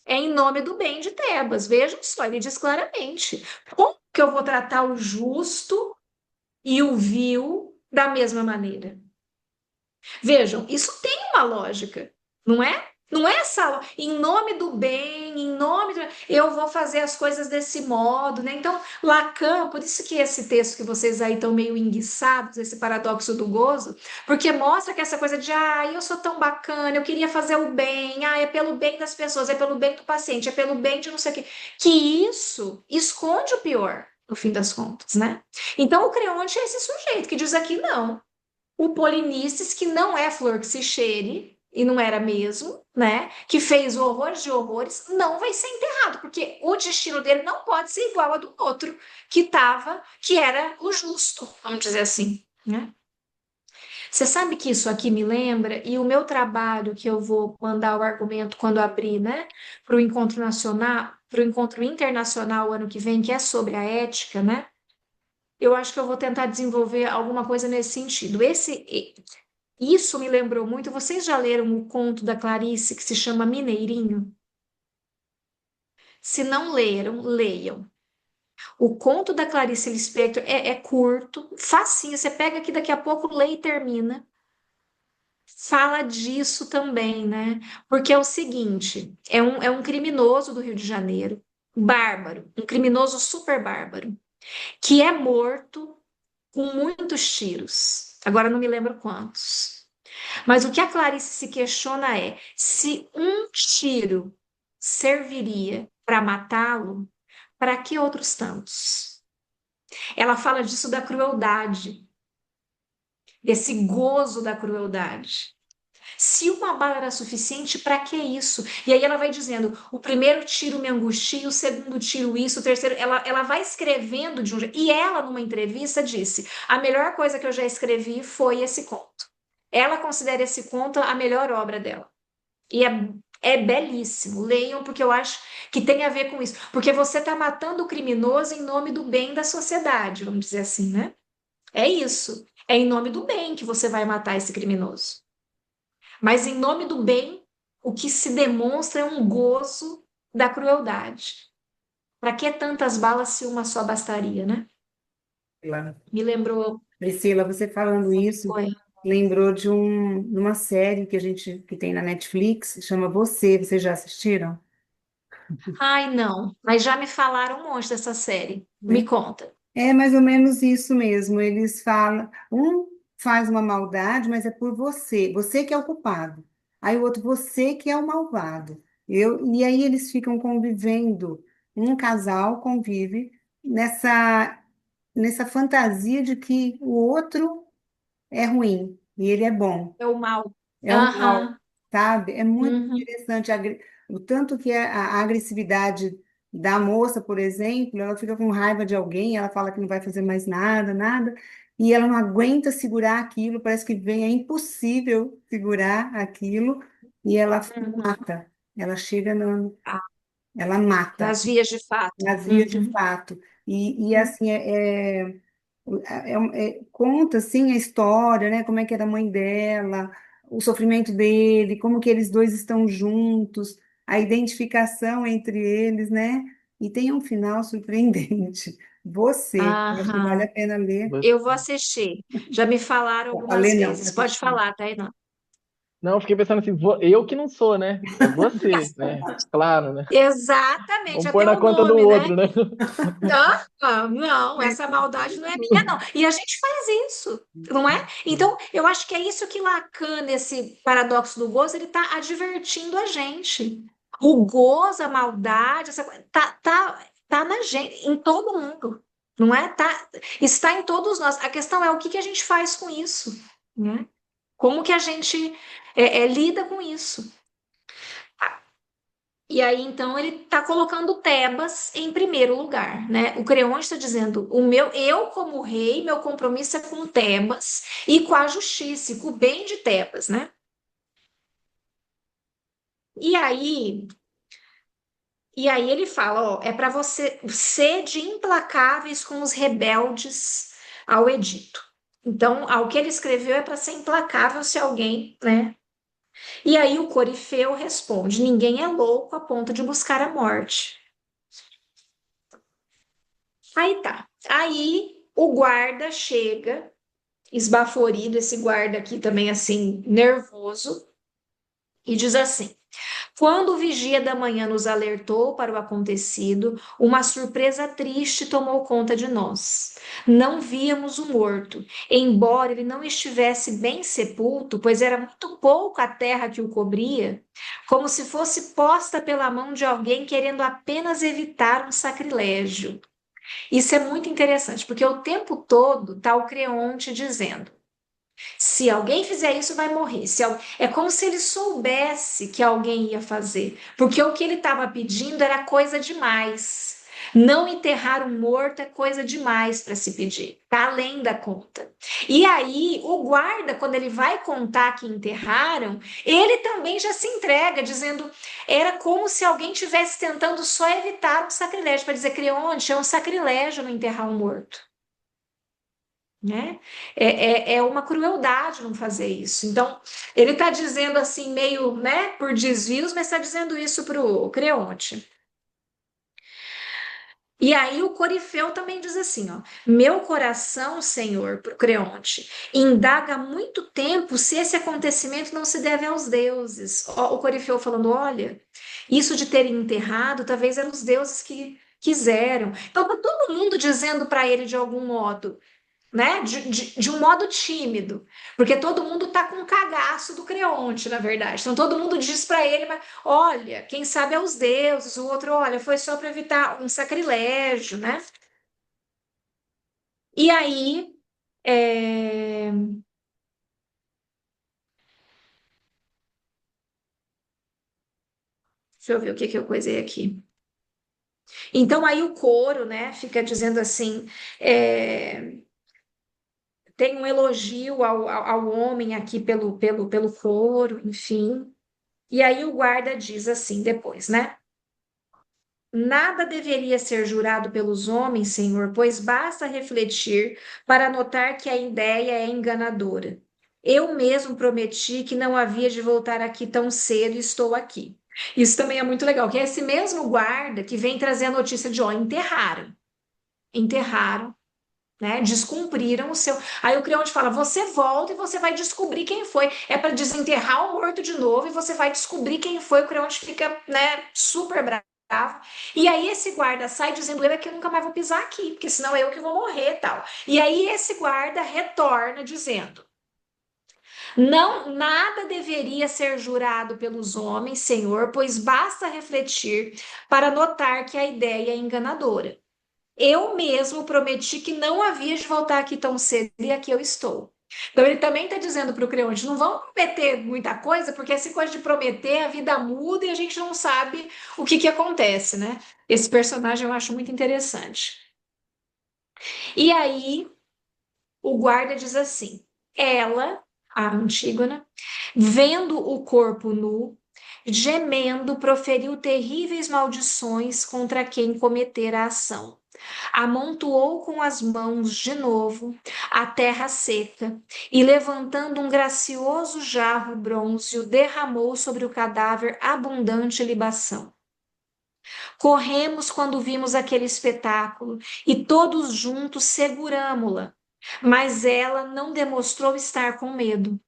É em nome do bem de Tebas. Vejam só, ele diz claramente: como que eu vou tratar o justo e o vil da mesma maneira? Vejam, isso tem uma lógica, não é? Não é essa, em nome do bem, eu vou fazer as coisas desse modo, né? Então, Lacan, por isso que esse texto que vocês aí estão meio enguiçados, esse paradoxo do gozo, porque mostra que essa coisa de, eu sou tão bacana, eu queria fazer o bem, é pelo bem das pessoas, é pelo bem do paciente, é pelo bem de não sei o quê, que isso esconde o pior, no fim das contas, né? Então, o Creonte é esse sujeito que diz aqui, não, o Polinices, que não é flor que se cheire, e não era mesmo, né? Que fez horrores de horrores, não vai ser enterrado, porque o destino dele não pode ser igual ao do outro, que era o justo, vamos dizer assim, né? Você sabe que isso aqui me lembra, e o meu trabalho, que eu vou mandar o argumento quando abrir, né, para o encontro nacional, para o encontro internacional ano que vem, que é sobre a ética, né? eu acho que eu vou tentar desenvolver alguma coisa nesse sentido. Isso me lembrou muito. Vocês já leram o conto da Clarice que se chama Mineirinho? Se não leram, leiam. O conto da Clarice Lispector é curto, facinho. Você pega aqui daqui a pouco, lê e termina. Fala disso também, né? Porque é o seguinte: é um criminoso do Rio de Janeiro, bárbaro, um criminoso super bárbaro, que é morto com muitos tiros. Agora não me lembro quantos. Mas o que a Clarice se questiona é se um tiro serviria para matá-lo, para que outros tantos? Ela fala disso da crueldade, desse gozo da crueldade. Se uma bala era suficiente, para que isso? E aí ela vai dizendo: o primeiro tiro me angustia, o segundo tiro isso, o terceiro. Ela vai escrevendo de um jeito. E ela, numa entrevista, disse: a melhor coisa que eu já escrevi foi esse conto. Ela considera esse conto a melhor obra dela. E é belíssimo. Leiam, porque eu acho que tem a ver com isso. Porque você está matando o criminoso em nome do bem da sociedade, vamos dizer assim, né? É isso. É em nome do bem que você vai matar esse criminoso. Mas em nome do bem, o que se demonstra é um gozo da crueldade. Para que tantas balas se uma só bastaria, né? Priscila, Me lembrou. Priscila, você falando isso, Foi. lembrou de uma série que tem na Netflix, chama Você. Vocês já assistiram? Ai, não. Mas já me falaram um monte dessa série. Me conta. É mais ou menos isso mesmo. Eles falam, um faz uma maldade, mas é por você, você que é o culpado. Aí o outro, você que é o malvado. E aí eles ficam convivendo, um casal convive nessa fantasia de que o outro é ruim e ele é bom. É o mal. É o mal, Aham. sabe? É muito Uhum. interessante o tanto que a agressividade da moça, por exemplo, ela fica com raiva de alguém, ela fala que não vai fazer mais nada, nada, e ela não aguenta segurar aquilo, parece que vem, é impossível segurar aquilo, e ela Uhum. mata. Ela chega no, Ah, ela mata, nas vias de fato. vazia de Uhum. fato. E assim, conta assim a história, né? Como é que era a mãe dela, o sofrimento dele, como que eles dois estão juntos, a identificação entre eles, né? E tem um final surpreendente. Você, eu acho que vale Aham. a pena ler. Eu vou assistir. Já me falaram A algumas ler não, vezes. Pode assistir. falar, Tainá. Não, eu fiquei pensando assim, eu que não sou, né? É você, né? Claro, né? Exatamente, Vamos pôr até na o conta do nome, né? outro, né? Não, essa maldade não é minha, não. E a gente faz isso, não é? Então, eu acho que é isso que Lacan, nesse paradoxo do gozo, ele está advertindo a gente. O gozo, a maldade, tá na gente, em todo mundo, não é? Está em todos nós. A questão é o que que a gente faz com isso, né? Como que a gente lida com isso? E aí, então, ele está colocando Tebas em primeiro lugar, né? O Creonte está dizendo: eu, como rei, meu compromisso é com Tebas e com a justiça, e com o bem de Tebas, né? E aí, e aí ele fala: ó, é para você ser de implacáveis com os rebeldes ao edito. Então, ao que ele escreveu é para ser implacável se alguém, né? E aí o Corifeu responde: ninguém é louco a ponto de buscar a morte. Aí tá. Aí o guarda chega, esbaforido, esse guarda aqui também assim, nervoso, e diz assim: quando o vigia da manhã nos alertou para o acontecido, uma surpresa triste tomou conta de nós. Não víamos o morto, embora ele não estivesse bem sepulto, pois era muito pouco a terra que o cobria, como se fosse posta pela mão de alguém querendo apenas evitar um sacrilégio. Isso é muito interessante, porque o tempo todo está o Creonte dizendo: se alguém fizer isso, vai morrer. É como se ele soubesse que alguém ia fazer, porque o que ele estava pedindo era coisa demais. Não enterrar um morto é coisa demais para se pedir, tá além da conta. E aí, o guarda, quando ele vai contar que enterraram, ele também já se entrega, dizendo: era como se alguém estivesse tentando só evitar um sacrilégio, para dizer: Creonte, é um sacrilégio não enterrar um morto. né? É uma crueldade não fazer isso. Então, ele está dizendo assim, meio, né, por desvios, mas está dizendo isso para o Creonte. E aí o Corifeu também diz assim, ó, meu coração, Senhor, para o Creonte, indaga há muito tempo se esse acontecimento não se deve aos deuses. Ó, o Corifeu falando, olha, isso de terem enterrado, talvez eram os deuses que quiseram. Então, tá todo mundo dizendo para ele de algum modo, né? De um modo tímido, porque todo mundo tá com um cagaço do Creonte, na verdade. Então todo mundo diz para ele, mas olha, quem sabe é os deuses, o outro, olha, foi só para evitar um sacrilégio, né? E aí, deixa eu ver o que que eu coisei aqui. Então aí o coro, né, fica dizendo assim, é, tem um elogio ao homem aqui pelo coro, enfim. E aí o guarda diz assim depois, né? Nada deveria ser jurado pelos homens, Senhor, pois basta refletir para notar que a ideia é enganadora. Eu mesmo prometi que não havia de voltar aqui tão cedo e estou aqui. Isso também é muito legal, que é esse mesmo guarda que vem trazer a notícia de, ó, enterraram, né? Descumpriram o seu. Aí o Creonte fala: você volta e você vai descobrir quem foi. É para desenterrar o morto de novo e você vai descobrir quem foi. O Creonte fica, né, super bravo. E aí esse guarda sai dizendo: eu é que eu nunca mais vou pisar aqui, porque senão é eu que vou morrer, tal. E aí esse guarda retorna dizendo: não, nada deveria ser jurado pelos homens, Senhor, pois basta refletir para notar que a ideia é enganadora. Eu mesmo prometi que não havia de voltar aqui tão cedo e aqui eu estou. Então ele também está dizendo para o Creonte, não vão prometer muita coisa, porque essa coisa de prometer, a vida muda e a gente não sabe o que que acontece, né? Esse personagem eu acho muito interessante. E aí o guarda diz assim, ela, a Antígona, vendo o corpo nu, gemendo, proferiu terríveis maldições contra quem cometera a ação. Amontoou com as mãos de novo a terra seca e, levantando um gracioso jarro bronzeo, derramou sobre o cadáver abundante libação. Corremos quando vimos aquele espetáculo e todos juntos seguramo-la, mas ela não demonstrou estar com medo.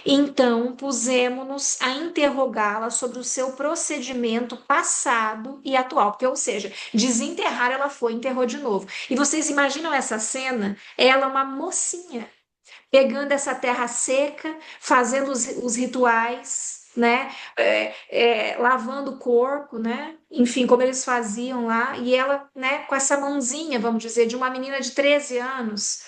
Então, pusemos-nos a interrogá-la sobre o seu procedimento passado e atual, porque, ou seja, desenterrar ela foi, enterrou de novo. E vocês imaginam essa cena? Ela, uma mocinha, pegando essa terra seca, fazendo os rituais, né? Lavando o corpo, né? Enfim, como eles faziam lá, e ela, né, com essa mãozinha, vamos dizer, de uma menina de 13 anos.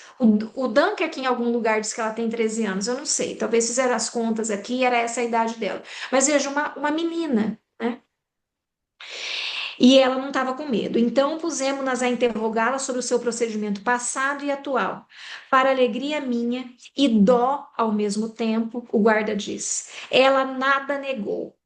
O Dunker, em algum lugar, diz que ela tem 13 anos, eu não sei, talvez fizeram as contas aqui, era essa a idade dela. Mas veja, uma menina, né? E ela não estava com medo. Então pusemos-nas a interrogá-la sobre o seu procedimento passado e atual. Para alegria minha e dó ao mesmo tempo, o guarda diz: ela nada negou.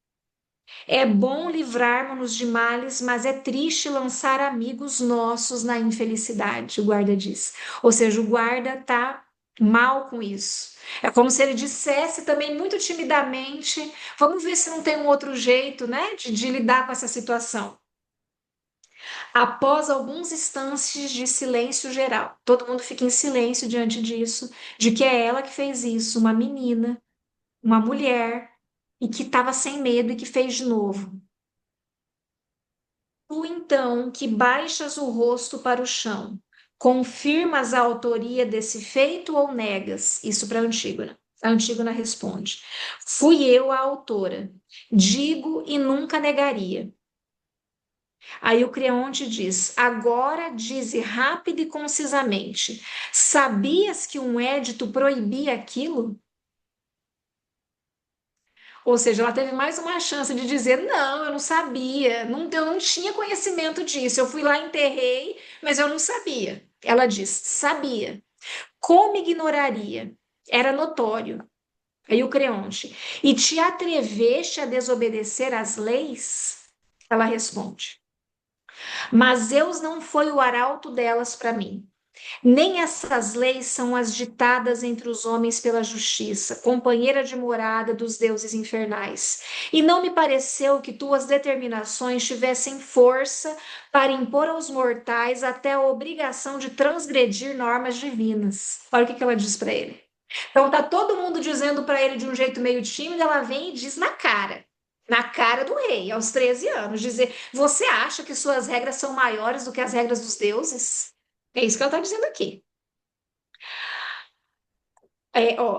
É bom livrarmos-nos de males, mas é triste lançar amigos nossos na infelicidade, o guarda diz. Ou seja, o guarda está mal com isso. É como se ele dissesse também muito timidamente: vamos ver se não tem um outro jeito, né, de lidar com essa situação. Após alguns instantes de silêncio geral, todo mundo fica em silêncio diante disso, de que é ela que fez isso, uma menina, uma mulher, e que estava sem medo e que fez de novo. Tu então que baixas o rosto para o chão, confirmas a autoria desse feito ou negas? Isso para Antígona. A Antígona responde: fui eu a autora, digo e nunca negaria. Aí o Creonte diz: agora dize rápido e concisamente: sabias que um édito proibia aquilo? Ou seja, ela teve mais uma chance de dizer: não, eu não sabia, não, eu não tinha conhecimento disso. Eu fui lá, enterrei, mas eu não sabia. Ela diz: sabia. Como ignoraria? Era notório. Aí o Creonte: e te atreveste a desobedecer às leis? Ela responde: mas Zeus não foi o arauto delas para mim. Nem essas leis são as ditadas entre os homens pela justiça, companheira de morada dos deuses infernais. E não me pareceu que tuas determinações tivessem força para impor aos mortais até a obrigação de transgredir normas divinas. Olha o que ela diz para ele. Então tá todo mundo dizendo para ele de um jeito meio tímido, ela vem e diz na cara do rei, aos 13 anos, dizer: Você acha que suas regras são maiores do que as regras dos deuses? É isso que ela está dizendo aqui.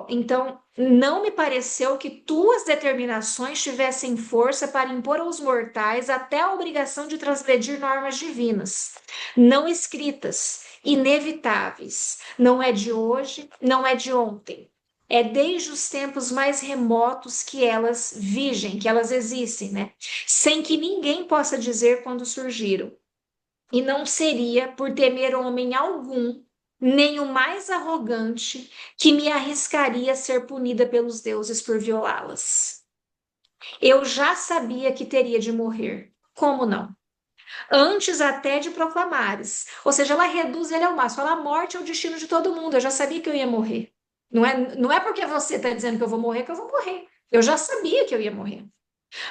Então, não me pareceu que tuas determinações tivessem força para impor aos mortais até a obrigação de transgredir normas divinas, não escritas, inevitáveis. Não é de hoje, não é de ontem. É desde os tempos mais remotos que elas vigem, que elas existem, né? Sem que ninguém possa dizer quando surgiram. E não seria por temer homem algum, nem o mais arrogante, que me arriscaria a ser punida pelos deuses por violá-las. Eu já sabia que teria de morrer. Como não? Antes até de proclamares. Ou seja, ela reduz ele ao máximo. Fala: a morte é o destino de todo mundo. Eu já sabia que eu ia morrer. Não é porque você está dizendo que eu vou morrer que eu vou morrer. Eu já sabia que eu ia morrer.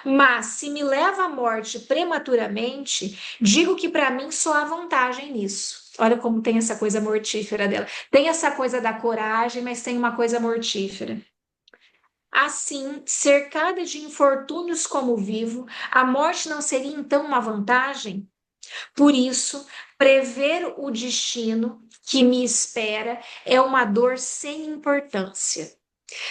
Mas se me leva à morte prematuramente, digo que para mim só há vantagem nisso. Olha como tem essa coisa mortífera dela. Tem essa coisa da coragem, mas tem uma coisa mortífera. Assim, cercada de infortúnios como vivo, a morte não seria então uma vantagem? Por isso, prever o destino que me espera é uma dor sem importância.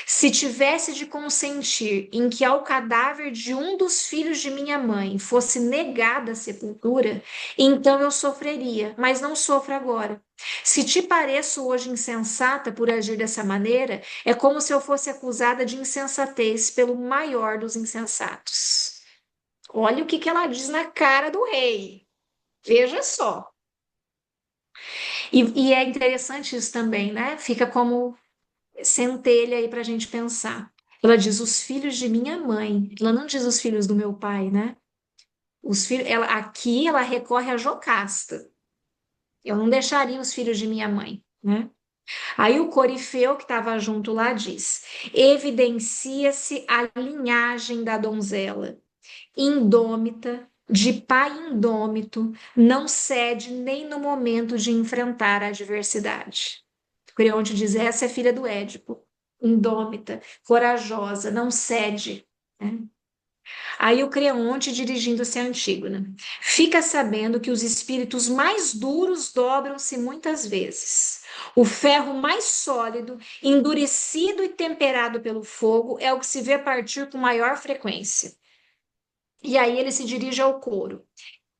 Se tivesse de consentir em que ao cadáver de um dos filhos de minha mãe fosse negada a sepultura, então eu sofreria, mas não sofro agora. Se te pareço hoje insensata por agir dessa maneira, é como se eu fosse acusada de insensatez pelo maior dos insensatos. Olha o que ela diz na cara do rei. Veja só. E é interessante isso também, né? Fica como centelha aí para a gente pensar. Ela diz os filhos de minha mãe. Ela não diz os filhos do meu pai, né? Os filhos, aqui ela recorre a Jocasta. Eu não deixaria os filhos de minha mãe, né? Aí o Corifeu que estava junto lá diz: evidencia-se a linhagem da donzela, indômita, de pai indômito, não cede nem no momento de enfrentar a adversidade. Creonte diz: essa é filha do Édipo, indômita, corajosa, não cede, né? Aí o Creonte, dirigindo-se a Antígona: fica sabendo que os espíritos mais duros dobram-se muitas vezes. O ferro mais sólido, endurecido e temperado pelo fogo, é o que se vê partir com maior frequência. E aí ele se dirige ao coro.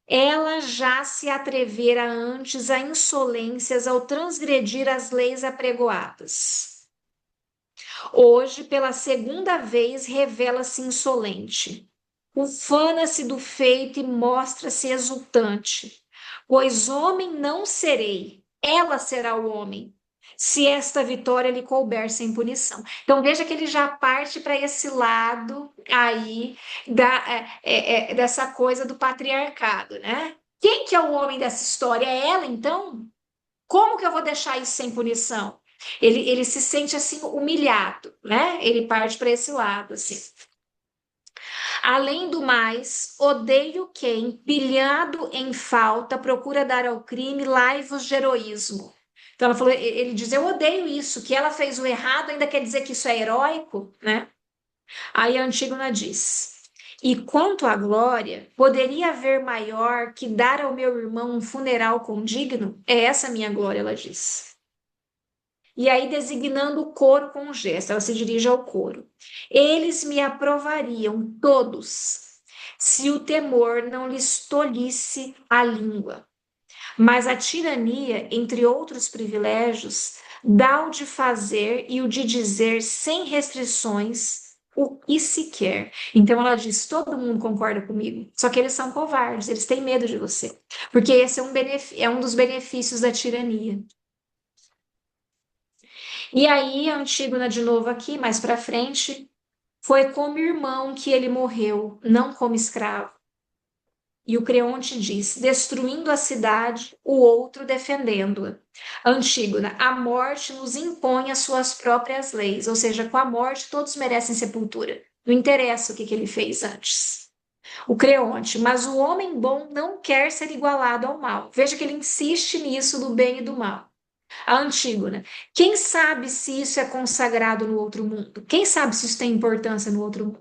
Ela já se atrevera antes a insolências ao transgredir as leis apregoadas. Hoje, pela segunda vez, revela-se insolente. Ufana-se do feito e mostra-se exultante. Pois homem não serei, ela será o homem, se esta vitória lhe couber sem punição. Então veja que ele já parte para esse lado aí dessa coisa do patriarcado, né? Quem que é o homem dessa história? É ela, então? Como que eu vou deixar isso sem punição? Ele se sente assim humilhado, né? Ele parte para esse lado, assim. Além do mais, odeio quem, pilhado em falta, procura dar ao crime laivos de heroísmo. Então ela falou, ele diz: eu odeio isso, que ela fez o errado, ainda quer dizer que isso é heróico, né? Aí a Antígona diz: e quanto à glória, poderia haver maior que dar ao meu irmão um funeral condigno? É essa a minha glória, ela diz. E aí, designando o coro com um gesto, ela se dirige ao coro. Eles me aprovariam todos, se o temor não lhes tolhisse a língua. Mas a tirania, entre outros privilégios, dá o de fazer e o de dizer sem restrições o que se quer. Então ela diz: todo mundo concorda comigo, só que eles são covardes, eles têm medo de você, porque esse é um dos benefícios da tirania. E aí, a Antígona, de novo aqui, mais para frente, foi como irmão que ele morreu, não como escravo. E o Creonte diz: destruindo a cidade, o outro defendendo-a. Antígona: a morte nos impõe as suas próprias leis, ou seja, com a morte todos merecem sepultura. Não interessa o que ele fez antes. O Creonte: mas o homem bom não quer ser igualado ao mal. Veja que ele insiste nisso do bem e do mal. A Antígona: quem sabe se isso é consagrado no outro mundo? Quem sabe se isso tem importância no outro mundo?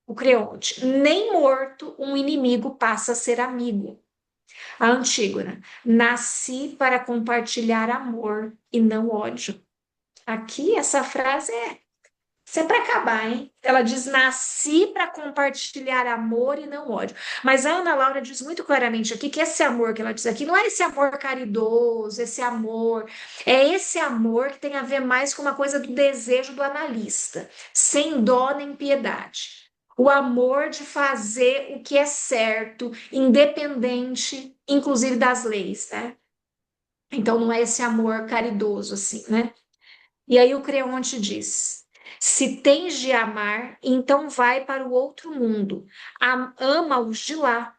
O Creonte: nem morto um inimigo passa a ser amigo. A Antígona: nasci para compartilhar amor e não ódio. Aqui, essa frase isso é para acabar, hein? Ela diz: nasci para compartilhar amor e não ódio. Mas a Ana Laura diz muito claramente aqui que esse amor que ela diz aqui não é esse amor caridoso, esse amor, é esse amor que tem a ver mais com uma coisa do desejo do analista, sem dó nem piedade. O amor de fazer o que é certo, independente, inclusive das leis, né? Então não é esse amor caridoso assim, né? E aí o Creonte diz: se tens de amar, então vai para o outro mundo. Ama-os de lá.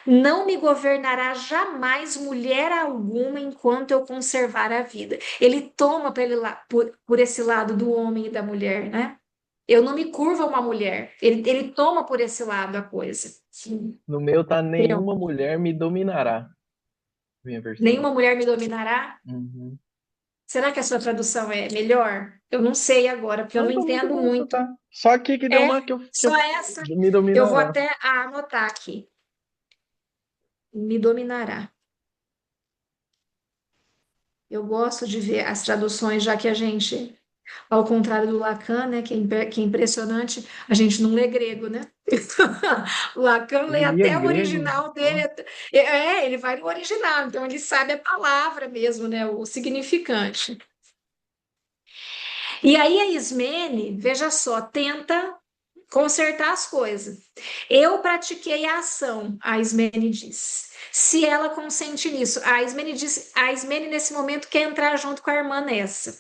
Não me governará jamais mulher alguma enquanto eu conservar a vida. Ele toma por esse lado do homem e da mulher, né? Eu não me curvo a uma mulher. Ele toma por esse lado a coisa. Sim. No meu tá Creonte. nenhuma mulher me dominará. Minha versão. Nenhuma mulher me dominará? Uhum. Será que a sua tradução é melhor? Eu não sei agora, porque eu não Não, tá muito entendo bom, muito. tá. Só aqui que deu É, uma que só eu essa. me Eu vou dominará. até anotar aqui. Me dominará. Eu gosto de ver as traduções, já que a gente, ao contrário do Lacan, né, que é impressionante, a gente não lê grego, né? O Lacan lê Ele lia até o grego. original Ó. dele. Ele vai no original, então ele sabe a palavra mesmo, né, o significante. E aí a Ismene, veja só, tenta consertar as coisas. Eu pratiquei a ação, a Ismene diz. Se ela consente nisso, a Ismene diz, a Ismene nesse momento quer entrar junto com a irmã nessa.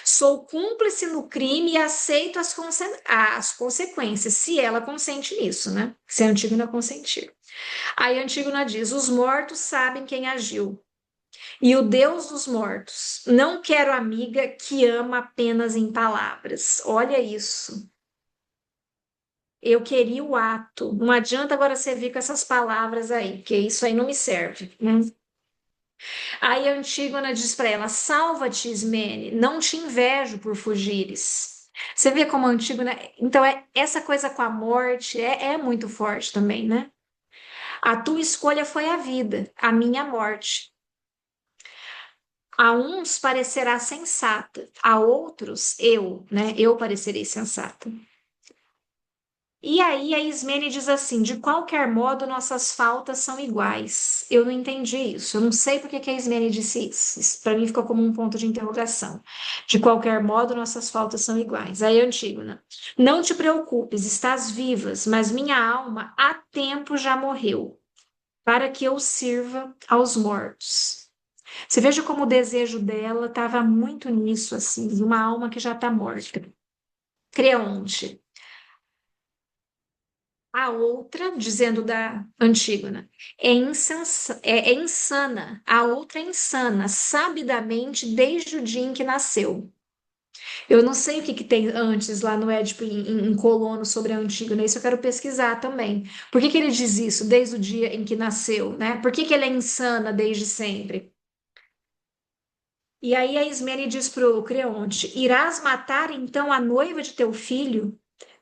Sou cúmplice no crime e aceito as consequências, se ela consente nisso, né? Se a Antígona consentir. Aí a Antígona diz: os mortos sabem quem agiu. E o Deus dos mortos, não quero amiga que ama apenas em palavras. Olha isso. Eu queria o ato. Não adianta agora você vir com essas palavras aí, porque isso aí não me serve, né? Aí a Antígona diz para ela: salva-te, Ismene, não te invejo por fugires. Você vê como a Antígona. Então, essa coisa com a morte é muito forte também, né? A tua escolha foi a vida, a minha a morte. A uns parecerá sensata, a outros eu, né? Eu parecerei sensata. E aí a Ismene diz assim: de qualquer modo, nossas faltas são iguais. Eu não entendi isso. Eu não sei por que que a Ismene disse isso. Isso para mim ficou como um ponto de interrogação. De qualquer modo, nossas faltas são iguais. Aí Antígona: não te preocupes, estás vivas, mas minha alma há tempo já morreu, para que eu sirva aos mortos. Você veja como o desejo dela estava muito nisso, assim, de uma alma que já está morta. Creonte. A outra, dizendo da Antígona, é insana. A outra é insana, sabidamente, desde o dia em que nasceu. Eu não sei o que, que tem antes lá no Édipo em Colono sobre a Antígona, isso eu quero pesquisar também. Por que, que ele diz isso desde o dia em que nasceu, né? Por que, que ele é insana desde sempre? E aí a Ismene diz para o Creonte: irás matar então a noiva de teu filho?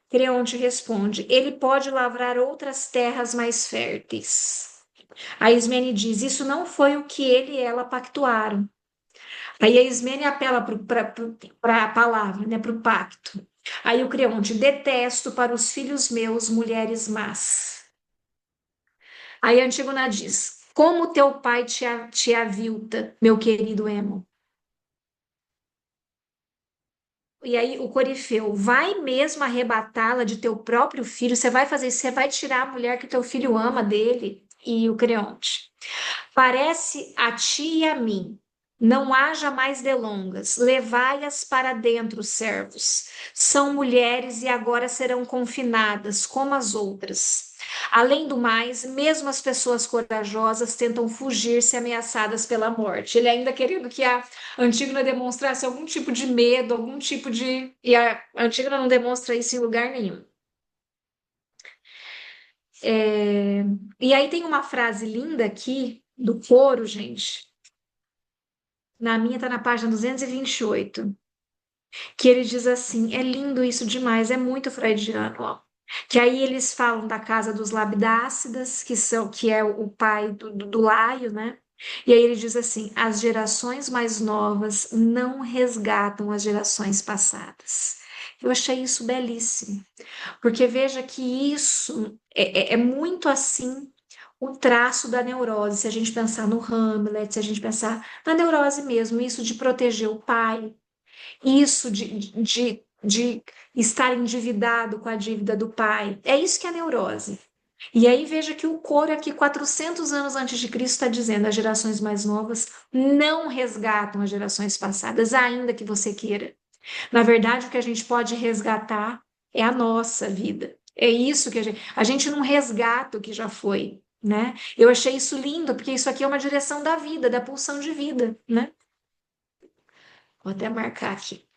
Creonte responde: ele pode lavrar outras terras mais férteis. A Ismene diz: isso não foi o que ele e ela pactuaram. Aí a Ismene apela para a palavra, né, para o pacto. Aí o Creonte: detesto para os filhos meus mulheres más. Aí a Antígona diz: como teu pai te avilta, meu querido Emo. E aí o Corifeu: vai mesmo arrebatá-la de teu próprio filho? Você vai fazer isso? Você vai tirar a mulher que teu filho ama dele? E o Creonte: parece a ti e a mim. Não haja mais delongas. Levai-as para dentro, servos. São mulheres e agora serão confinadas, como as outras. Além do mais, mesmo as pessoas corajosas tentam fugir se ameaçadas pela morte. Ele ainda querendo que a Antígona demonstrasse algum tipo de medo, algum tipo de. E a Antígona não demonstra isso em lugar nenhum. E aí tem uma frase linda aqui do coro, gente. Na minha está na página 228, que ele diz assim: é lindo isso demais, é muito freudiano, ó. Que aí eles falam da casa dos Labdácidas, que é o pai do Laio, né? E aí ele diz assim: as gerações mais novas não resgatam as gerações passadas. Eu achei isso belíssimo, porque veja que isso é muito assim o traço da neurose. Se a gente pensar no Hamlet, se a gente pensar na neurose mesmo, isso de proteger o pai, isso de estar endividado com a dívida do pai. É isso que é a neurose. E aí veja que o coro aqui, 400 anos antes de Cristo, está dizendo: as gerações mais novas não resgatam as gerações passadas, ainda que você queira. Na verdade, o que a gente pode resgatar é a nossa vida. É isso que a gente não resgata o que já foi, né? Eu achei isso lindo, porque isso aqui é uma direção da vida, da pulsão de vida, né? Vou até marcar aqui.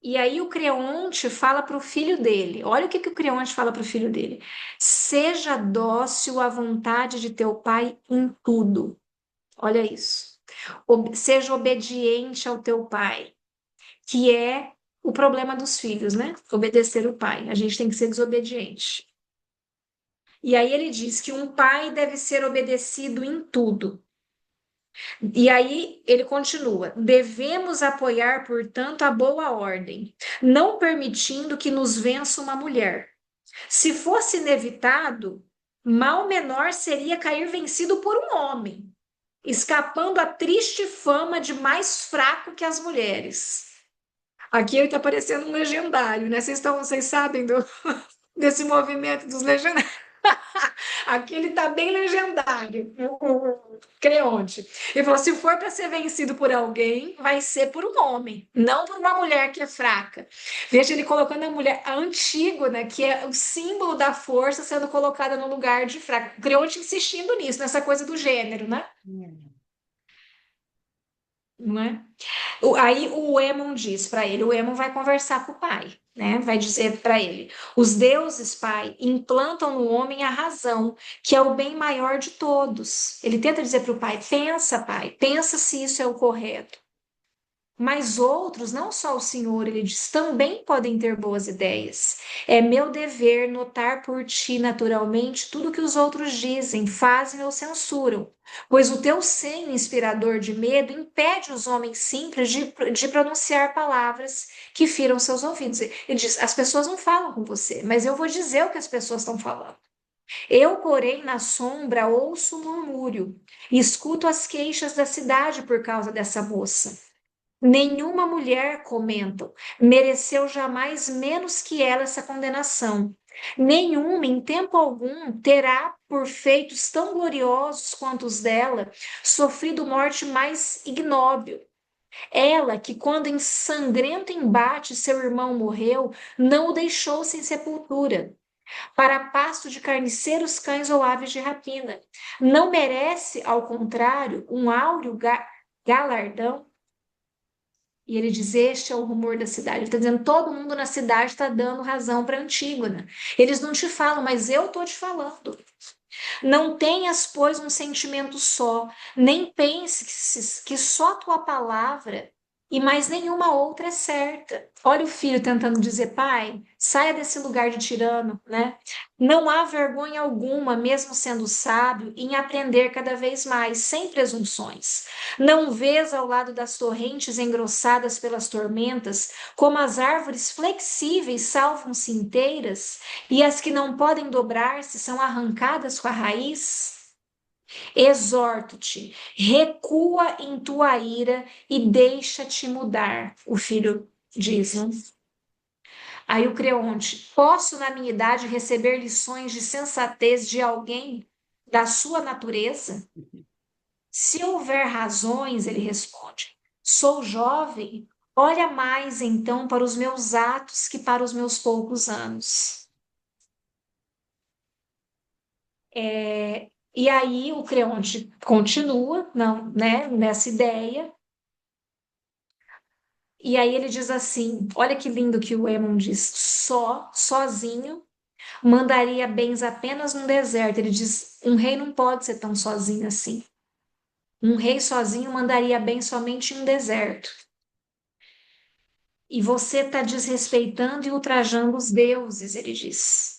E aí o Creonte fala para o filho dele. Olha o que o Creonte fala para o filho dele. Seja dócil à vontade de teu pai em tudo. Olha isso. Seja obediente ao teu pai, que é o problema dos filhos, né? Obedecer o pai. A gente tem que ser desobediente. E aí ele diz que um pai deve ser obedecido em tudo. E aí ele continua: devemos apoiar, portanto, a boa ordem, não permitindo que nos vença uma mulher. Se fosse inevitado, mal menor seria cair vencido por um homem, escapando à triste fama de mais fraco que as mulheres. Aqui ele está parecendo um legendário, né? Vocês sabem desse movimento dos legendários. Aqui ele está bem legendário, o Creonte. Ele falou: se for para ser vencido por alguém, vai ser por um homem, não por uma mulher que é fraca. Veja ele colocando a mulher, a Antígona, que é o símbolo da força, sendo colocada no lugar de fraca. O Creonte insistindo nisso, nessa coisa do gênero, né? Não é? Aí o Emon diz para ele, o Emon vai conversar com o pai, né? Vai dizer para ele: os deuses, pai, implantam no homem a razão, que é o bem maior de todos. Ele tenta dizer para o pai, pensa se isso é o correto. Mas outros, não só o Senhor, ele diz, também podem ter boas ideias. É meu dever notar por ti naturalmente tudo que os outros dizem, fazem ou censuram, pois o teu senho inspirador de medo impede os homens simples de pronunciar palavras que firam seus ouvidos. Ele diz, as pessoas não falam com você, mas eu vou dizer o que as pessoas estão falando. Eu, porém, na sombra ouço o murmúrio e escuto as queixas da cidade por causa dessa moça. Nenhuma mulher, comentam, mereceu jamais menos que ela essa condenação. Nenhuma, em tempo algum, terá, por feitos tão gloriosos quanto os dela, sofrido morte mais ignóbil. Ela, que quando em sangrento embate seu irmão morreu, não o deixou sem sepultura, para pasto de carniceiros, cães ou aves de rapina. Não merece, ao contrário, um áureo galardão. E ele diz: este é o rumor da cidade. Ele está dizendo: todo mundo na cidade está dando razão para Antígona. Eles não te falam, mas eu estou te falando. Não tenhas, pois, um sentimento só, nem pense que só tua palavra e mais nenhuma outra é certa. Olha o filho tentando dizer: pai, saia desse lugar de tirano, né? Não há vergonha alguma, mesmo sendo sábio, em aprender cada vez mais, sem presunções. Não vês ao lado das torrentes engrossadas pelas tormentas, como as árvores flexíveis salvam-se inteiras, e as que não podem dobrar-se são arrancadas com a raiz? Exorto-te, recua em tua ira e deixa-te mudar, o filho diz, né? Aí o Creonte: posso na minha idade receber lições de sensatez de alguém da sua natureza? Se houver razões, ele responde, sou jovem, olha mais então para os meus atos que para os meus poucos anos. E aí o Creonte continua, não, né, nessa ideia. E aí ele diz assim: olha que lindo que o Emon diz, sozinho, mandaria bens apenas no deserto. Ele diz: um rei não pode ser tão sozinho assim. Um rei sozinho mandaria bem somente em um deserto. E você está desrespeitando e ultrajando os deuses, ele diz.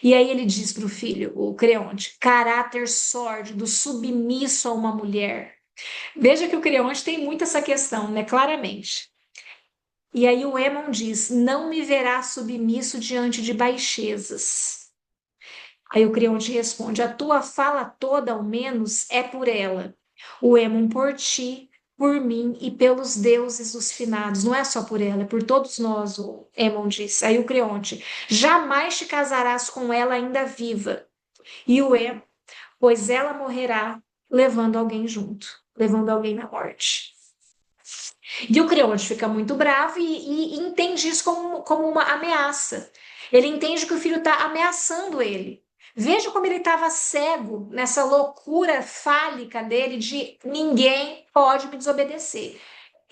E aí ele diz para o filho, o Creonte, caráter sórdido, submisso a uma mulher. Veja que o Creonte tem muito essa questão, né? Claramente. E aí o Emon diz: não me verá submisso diante de baixezas. Aí o Creonte responde: a tua fala toda, ao menos, é por ela. O Emon por ti, por mim e pelos deuses dos finados. Não é só por ela, é por todos nós, o Emon diz. Aí o Creonte: jamais te casarás com ela ainda viva. E o Emon: pois ela morrerá levando alguém junto, levando alguém na morte. E o Creonte fica muito bravo e entende isso como uma ameaça. Ele entende que o filho está ameaçando ele. Veja como ele estava cego nessa loucura fálica dele de ninguém pode me desobedecer.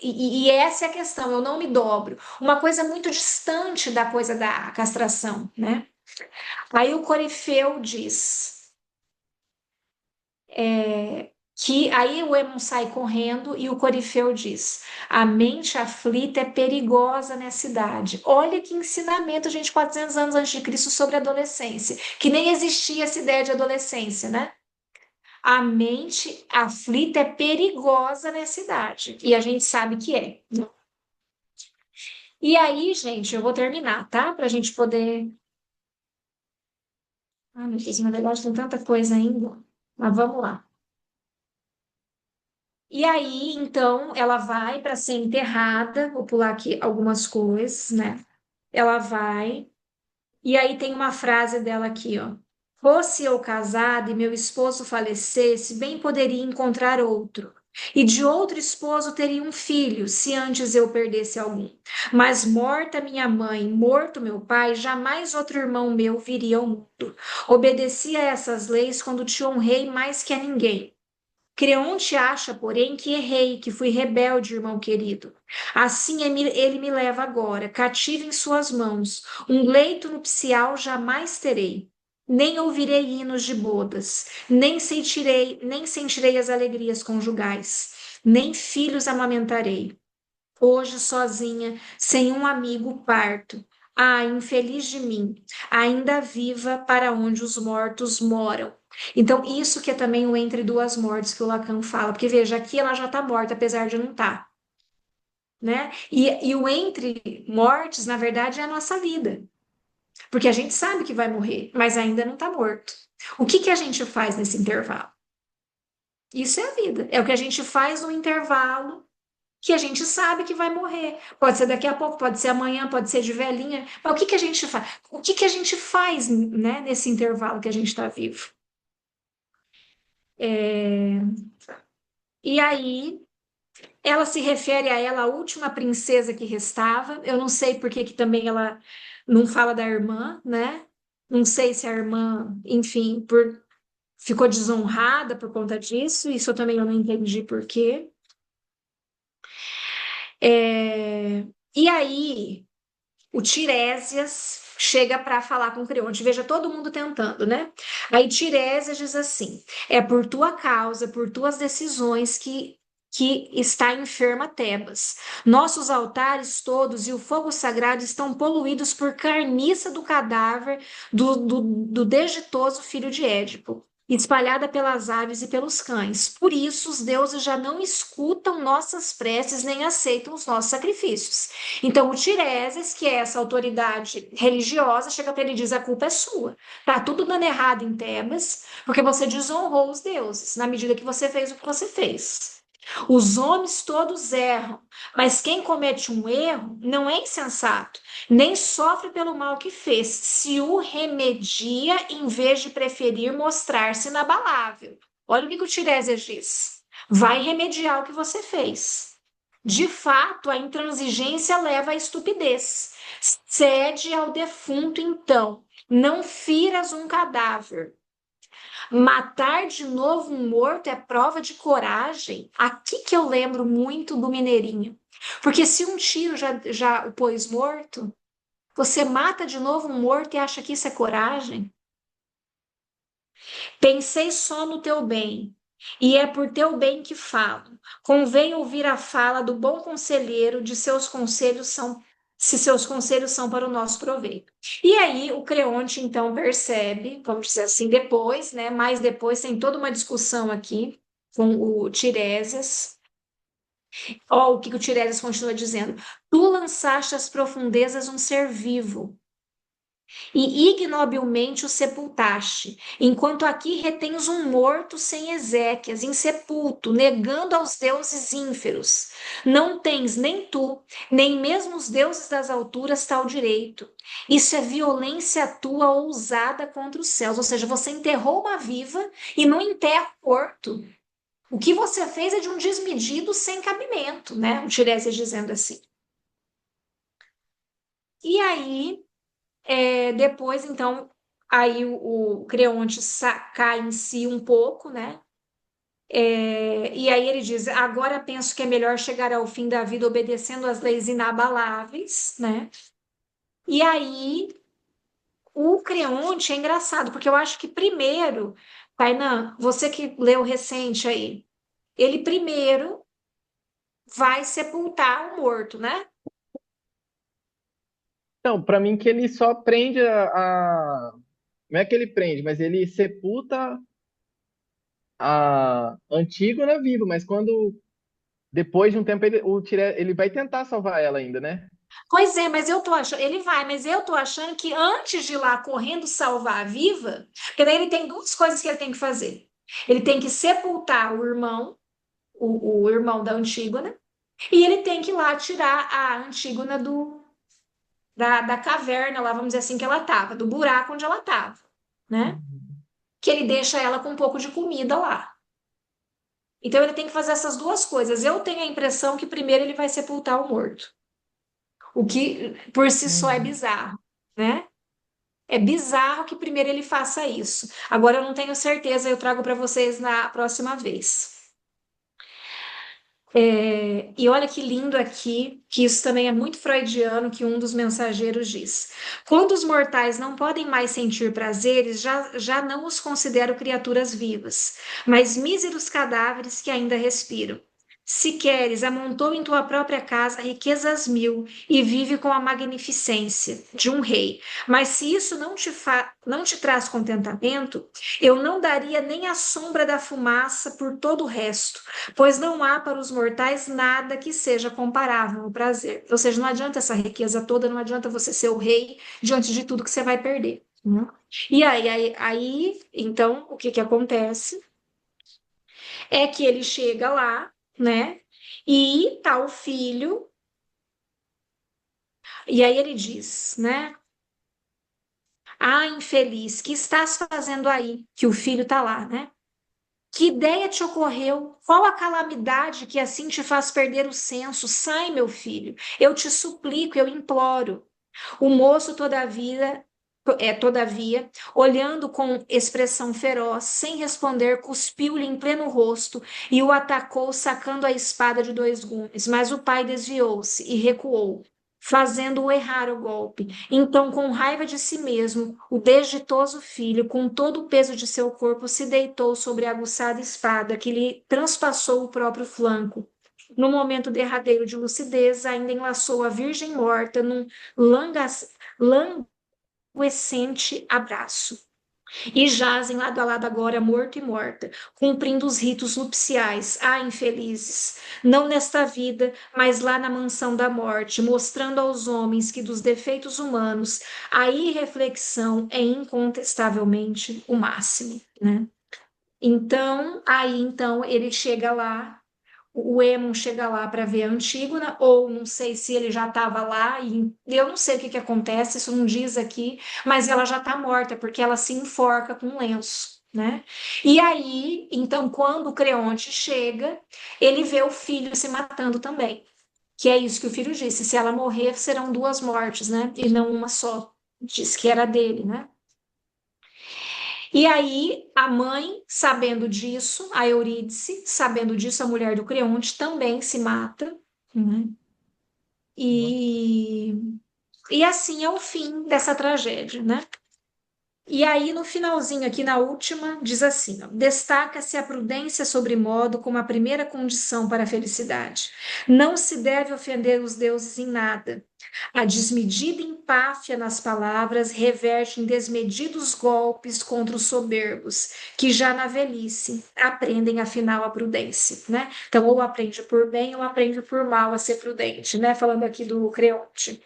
E essa é a questão, eu não me dobro. Uma coisa muito distante da coisa da castração, né? Aí o Corifeu diz que aí o Emon sai correndo e o Corifeu diz: a mente aflita é perigosa nessa idade. Olha que ensinamento, gente, 400 anos antes de Cristo sobre a adolescência, que nem existia essa ideia de adolescência, né? A mente aflita é perigosa nessa idade. E a gente sabe que é. E aí, gente, eu vou terminar, tá? Para a gente poder. Ah, meu Deus, na verdade tem tanta coisa ainda. Mas vamos lá. E aí, então, ela vai para ser enterrada. Vou pular aqui algumas coisas, né? Ela vai. E aí tem uma frase dela aqui, ó. Fosse eu casada e meu esposo falecesse, bem poderia encontrar outro. E de outro esposo teria um filho, se antes eu perdesse algum. Mas morta minha mãe, morto meu pai, jamais outro irmão meu viria ao mundo. Obedeci a essas leis quando te honrei mais que a ninguém. Creonte acha, porém, que errei, que fui rebelde, irmão querido. Assim ele me leva agora, cativo em suas mãos. Um leito nupcial jamais terei. Nem ouvirei hinos de bodas, nem sentirei as alegrias conjugais, nem filhos amamentarei. Hoje, sozinha, sem um amigo, parto. Ah, infeliz de mim, ainda viva para onde os mortos moram. Então, isso que é também o entre duas mortes que o Lacan fala, porque veja, aqui ela já está morta, apesar de não estar, né? E o entre mortes, na verdade, é a nossa vida, porque a gente sabe que vai morrer, mas ainda não está morto. O que que a gente faz nesse intervalo? Isso é a vida, é o que a gente faz no intervalo que a gente sabe que vai morrer. Pode ser daqui a pouco, pode ser amanhã, pode ser de velhinha. Mas o que que a gente faz? O que que a gente faz, né, nesse intervalo que a gente está vivo? E aí, ela se refere a ela, a última princesa que restava. Eu não sei por que que também ela não fala da irmã, né? Não sei se a irmã, enfim, ficou desonrada por conta disso. Isso eu também não entendi por quê. E aí, o Tiresias chega para falar com Creonte. Veja, todo mundo tentando, né? Aí Tiresias diz assim: é por tua causa, por tuas decisões que está enferma Tebas. Nossos altares todos e o fogo sagrado estão poluídos por carniça do cadáver do desditoso filho de Édipo, espalhada pelas aves e pelos cães. Por isso, os deuses já não escutam nossas preces nem aceitam os nossos sacrifícios. Então, o Tiresias, que é essa autoridade religiosa, chega para ele e diz: a culpa é sua. Tá tudo dando errado em Tebas, porque você desonrou os deuses na medida que você fez o que você fez. Os homens todos erram, mas quem comete um erro não é insensato, nem sofre pelo mal que fez, se o remedia em vez de preferir mostrar-se inabalável. Olha o que o Tiresias diz: vai remediar o que você fez. De fato, a intransigência leva à estupidez. Cede ao defunto, então. Não firas um cadáver. Matar de novo um morto é prova de coragem. Aqui que eu lembro muito do Mineirinho. Porque se um tiro já o pôs morto, você mata de novo um morto e acha que isso é coragem? Pensei só no teu bem, e é por teu bem que falo. Convém ouvir a fala do bom conselheiro, de seus conselhos são, se seus conselhos são para o nosso proveito. E aí o Creonte então percebe, vamos dizer assim, depois, né? Mais depois tem toda uma discussão aqui com o Tiresias. Ó, o que o Tiresias continua dizendo? Tu lançaste às profundezas um ser vivo e ignobilmente o sepultaste, enquanto aqui retens um morto sem exéquias, insepulto, negando aos deuses ínferos. Não tens nem tu, nem mesmo os deuses das alturas tal direito. Isso é violência tua ousada contra os céus, ou seja, você enterrou uma viva e não enterra o morto. O que você fez é de um desmedido sem cabimento, né? O Tiresias dizendo assim. E aí depois, então, aí o Creonte cai em si um pouco, né? E aí ele diz: agora penso que é melhor chegar ao fim da vida obedecendo às leis inabaláveis, né? E aí o Creonte é engraçado, porque eu acho que primeiro, Tainan, você que leu recente aí, ele primeiro vai sepultar o morto, né? Então, para mim que ele só prende não é que ele prende, mas ele sepulta a Antígona viva, mas quando depois de um tempo ele vai tentar salvar ela ainda, né? Pois é, mas eu tô achando, ele vai, mas eu tô achando que antes de ir lá correndo salvar a viva, porque daí ele tem duas coisas que ele tem que fazer. Ele tem que sepultar o irmão, o irmão da Antígona, e ele tem que ir lá tirar a Antígona da caverna, lá, vamos dizer assim, que ela tava, do buraco onde ela tava, né? Que ele deixa ela com um pouco de comida lá. Então ele tem que fazer essas duas coisas. Eu tenho a impressão que primeiro ele vai sepultar o morto, o que por si só é Uhum. bizarro, né? É bizarro que primeiro ele faça isso. Agora eu não tenho certeza, eu trago para vocês na próxima vez. E olha que lindo aqui, que isso também é muito freudiano, que um dos mensageiros diz. Quando os mortais não podem mais sentir prazeres, já não os considero criaturas vivas, mas míseros cadáveres que ainda respiram. Se queres, amontoa em tua própria casa riquezas mil e vive com a magnificência de um rei. Mas se isso não te traz contentamento, eu não daria nem a sombra da fumaça por todo o resto, pois não há para os mortais nada que seja comparável ao prazer. Ou seja, não adianta essa riqueza toda, não adianta você ser o rei diante de tudo que você vai perder, né? E aí, então, o que que acontece é que ele chega lá, né? E tá o filho, e aí ele diz, né? Ah, infeliz, que estás fazendo aí? Que o filho tá lá, né? Que ideia te ocorreu? Qual a calamidade que assim te faz perder o senso? Sai, meu filho, eu te suplico, eu imploro. O moço, todavia, olhando com expressão feroz, sem responder, cuspiu-lhe em pleno rosto e o atacou, sacando a espada de dois gumes. Mas o pai desviou-se e recuou, fazendo-o errar o golpe. Então, com raiva de si mesmo, o desditoso filho, com todo o peso de seu corpo, se deitou sobre a aguçada espada que lhe transpassou o próprio flanco. No momento derradeiro de lucidez, ainda enlaçou a virgem morta num languescente abraço. E jazem lado a lado agora, morto e morta, cumprindo os ritos nupciais. Ah, infelizes! Não nesta vida, mas lá na mansão da morte, mostrando aos homens que dos defeitos humanos a irreflexão é incontestavelmente o máximo, né? Então, aí então ele chega lá, o Aemon chega lá para ver a Antígona, ou não sei se ele já estava lá, e eu não sei o que que acontece, isso não diz aqui, mas ela já está morta, porque ela se enforca com um lenço, né? E aí, então, quando o Creonte chega, ele vê o filho se matando também, que é isso que o filho disse, se ela morrer, serão duas mortes, né? E não uma só, disse que era dele, né? E aí, a mãe, sabendo disso, a Eurídice, sabendo disso, a mulher do Creonte também se mata, né? E, e assim é o fim dessa tragédia, né? E aí, no finalzinho, aqui na última, diz assim: ó, destaca-se a prudência sobremodo como a primeira condição para a felicidade. Não se deve ofender os deuses em nada. A desmedida empáfia nas palavras reverte em desmedidos golpes contra os soberbos, que já na velhice aprendem afinal a prudência, né? Então, ou aprende por bem ou aprende por mal a ser prudente, né? Falando aqui do Creonte.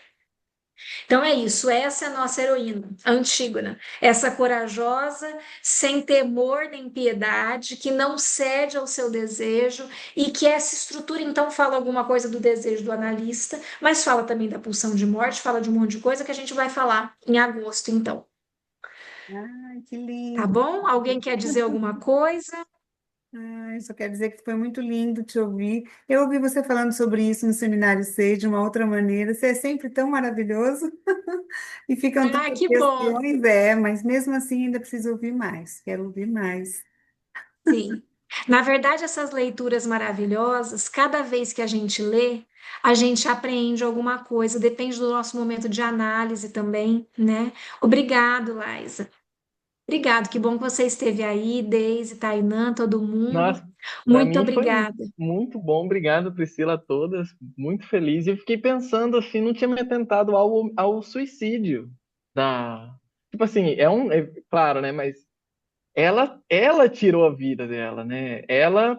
Então é isso, essa é a nossa heroína, a Antígona, essa corajosa, sem temor nem piedade, que não cede ao seu desejo e que essa estrutura então fala alguma coisa do desejo do analista, mas fala também da pulsão de morte, fala de um monte de coisa que a gente vai falar em agosto então. Ai, que Tá lindo. bom? Alguém quer dizer alguma coisa? Ai, só quero dizer que foi muito lindo te ouvir. Eu ouvi você falando sobre isso no Seminário 6 de uma outra maneira. Você é sempre tão maravilhoso e ficam Ah, tantas que bom. questões, mas mesmo assim ainda preciso ouvir mais. Quero ouvir mais. Sim. Na verdade, essas leituras maravilhosas, cada vez que a gente lê, a gente aprende alguma coisa, depende do nosso momento de análise também, né? Obrigado, Laisa. Obrigado, que bom que você esteve aí, Deise, Tainã, todo mundo. Nossa, para Muito mim foi obrigada. muito bom. Obrigado, Priscila, a todas. Muito feliz. E eu fiquei pensando assim, não tinha me atentado ao suicídio da. Tipo assim, é claro, né? Mas ela tirou a vida dela, né?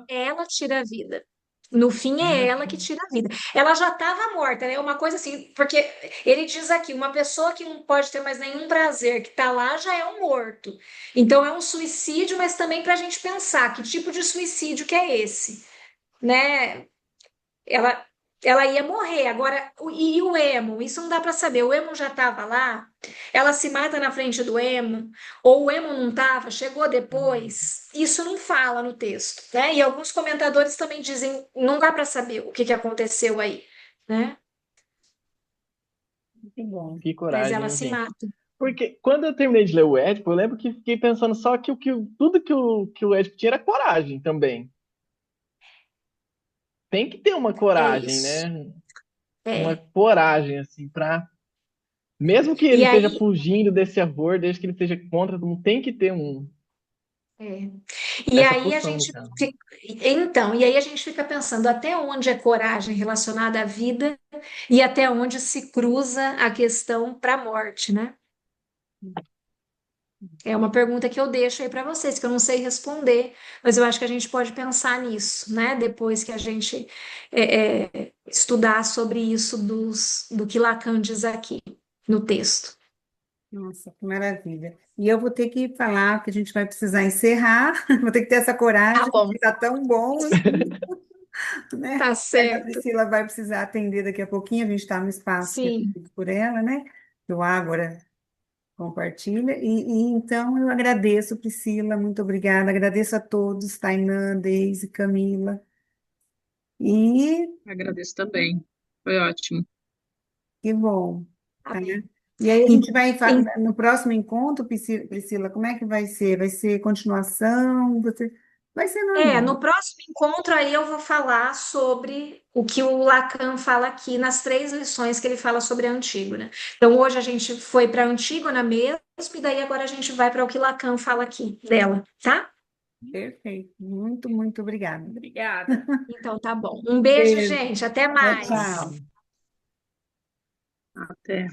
Ela tira a vida. No fim, é Ela ela que tira a vida. Ela já estava morta, né? Uma coisa assim, porque ele diz aqui, uma pessoa que não pode ter mais nenhum prazer, que está lá, já é um morto. Então é um suicídio, mas também para a gente pensar que tipo de suicídio que é esse, né? Ela, ela ia morrer. Agora, e o emo? Isso não dá para saber. O emo já estava lá, ela se mata na frente do emo, ou o emo não estava, chegou depois. Isso não fala no texto, né? E alguns comentadores também dizem, não dá para saber o que que aconteceu aí, né? Que bom. Que Mas coragem, ela hein, se gente? mata. Porque quando eu terminei de ler o Édipo, eu lembro que fiquei pensando só tudo que o Édipo tinha era coragem também. Tem que ter uma É coragem, isso. né? Uma É. coragem, assim, pra. Mesmo que ele E esteja aí, fugindo desse amor, desde que ele esteja contra, não tem que ter é. E essa aí a pulsão, no gente caso. então, e aí a gente fica pensando até onde é coragem relacionada à vida e até onde se cruza a questão para a morte, né? É uma pergunta que eu deixo aí para vocês, que eu não sei responder, mas eu acho que a gente pode pensar nisso, né? Depois que a gente estudar sobre isso do que Lacan diz aqui no texto. Nossa, que maravilha. E eu vou ter que falar que a gente vai precisar encerrar, vou ter que ter essa Tá coragem, bom, está tão bom assim, né? tá Mas a certo. Priscila vai precisar atender daqui a pouquinho, a gente está no espaço que é Sim, pedido por ela, né? Que o Ágora compartilha. E então eu agradeço, Priscila, muito obrigada. Agradeço a todos, Tainã, Deise, Camila. E Agradeço também. Foi ótimo. que bom, tá tá? bem. E aí a Em- gente vai, em- no próximo encontro, Priscila, como é que vai ser? Vai ser continuação? Vai ser normal. no próximo encontro aí eu vou falar sobre o que o Lacan fala aqui nas 3 lições que ele fala sobre a Antígona. Então hoje a gente foi para a Antígona mesmo, e daí agora a gente vai para o que Lacan fala aqui dela, tá? Perfeito. Muito, muito obrigada. Obrigada. Então tá bom. Um beijo, Beijo. gente. Até Tchau, mais. tchau. Até.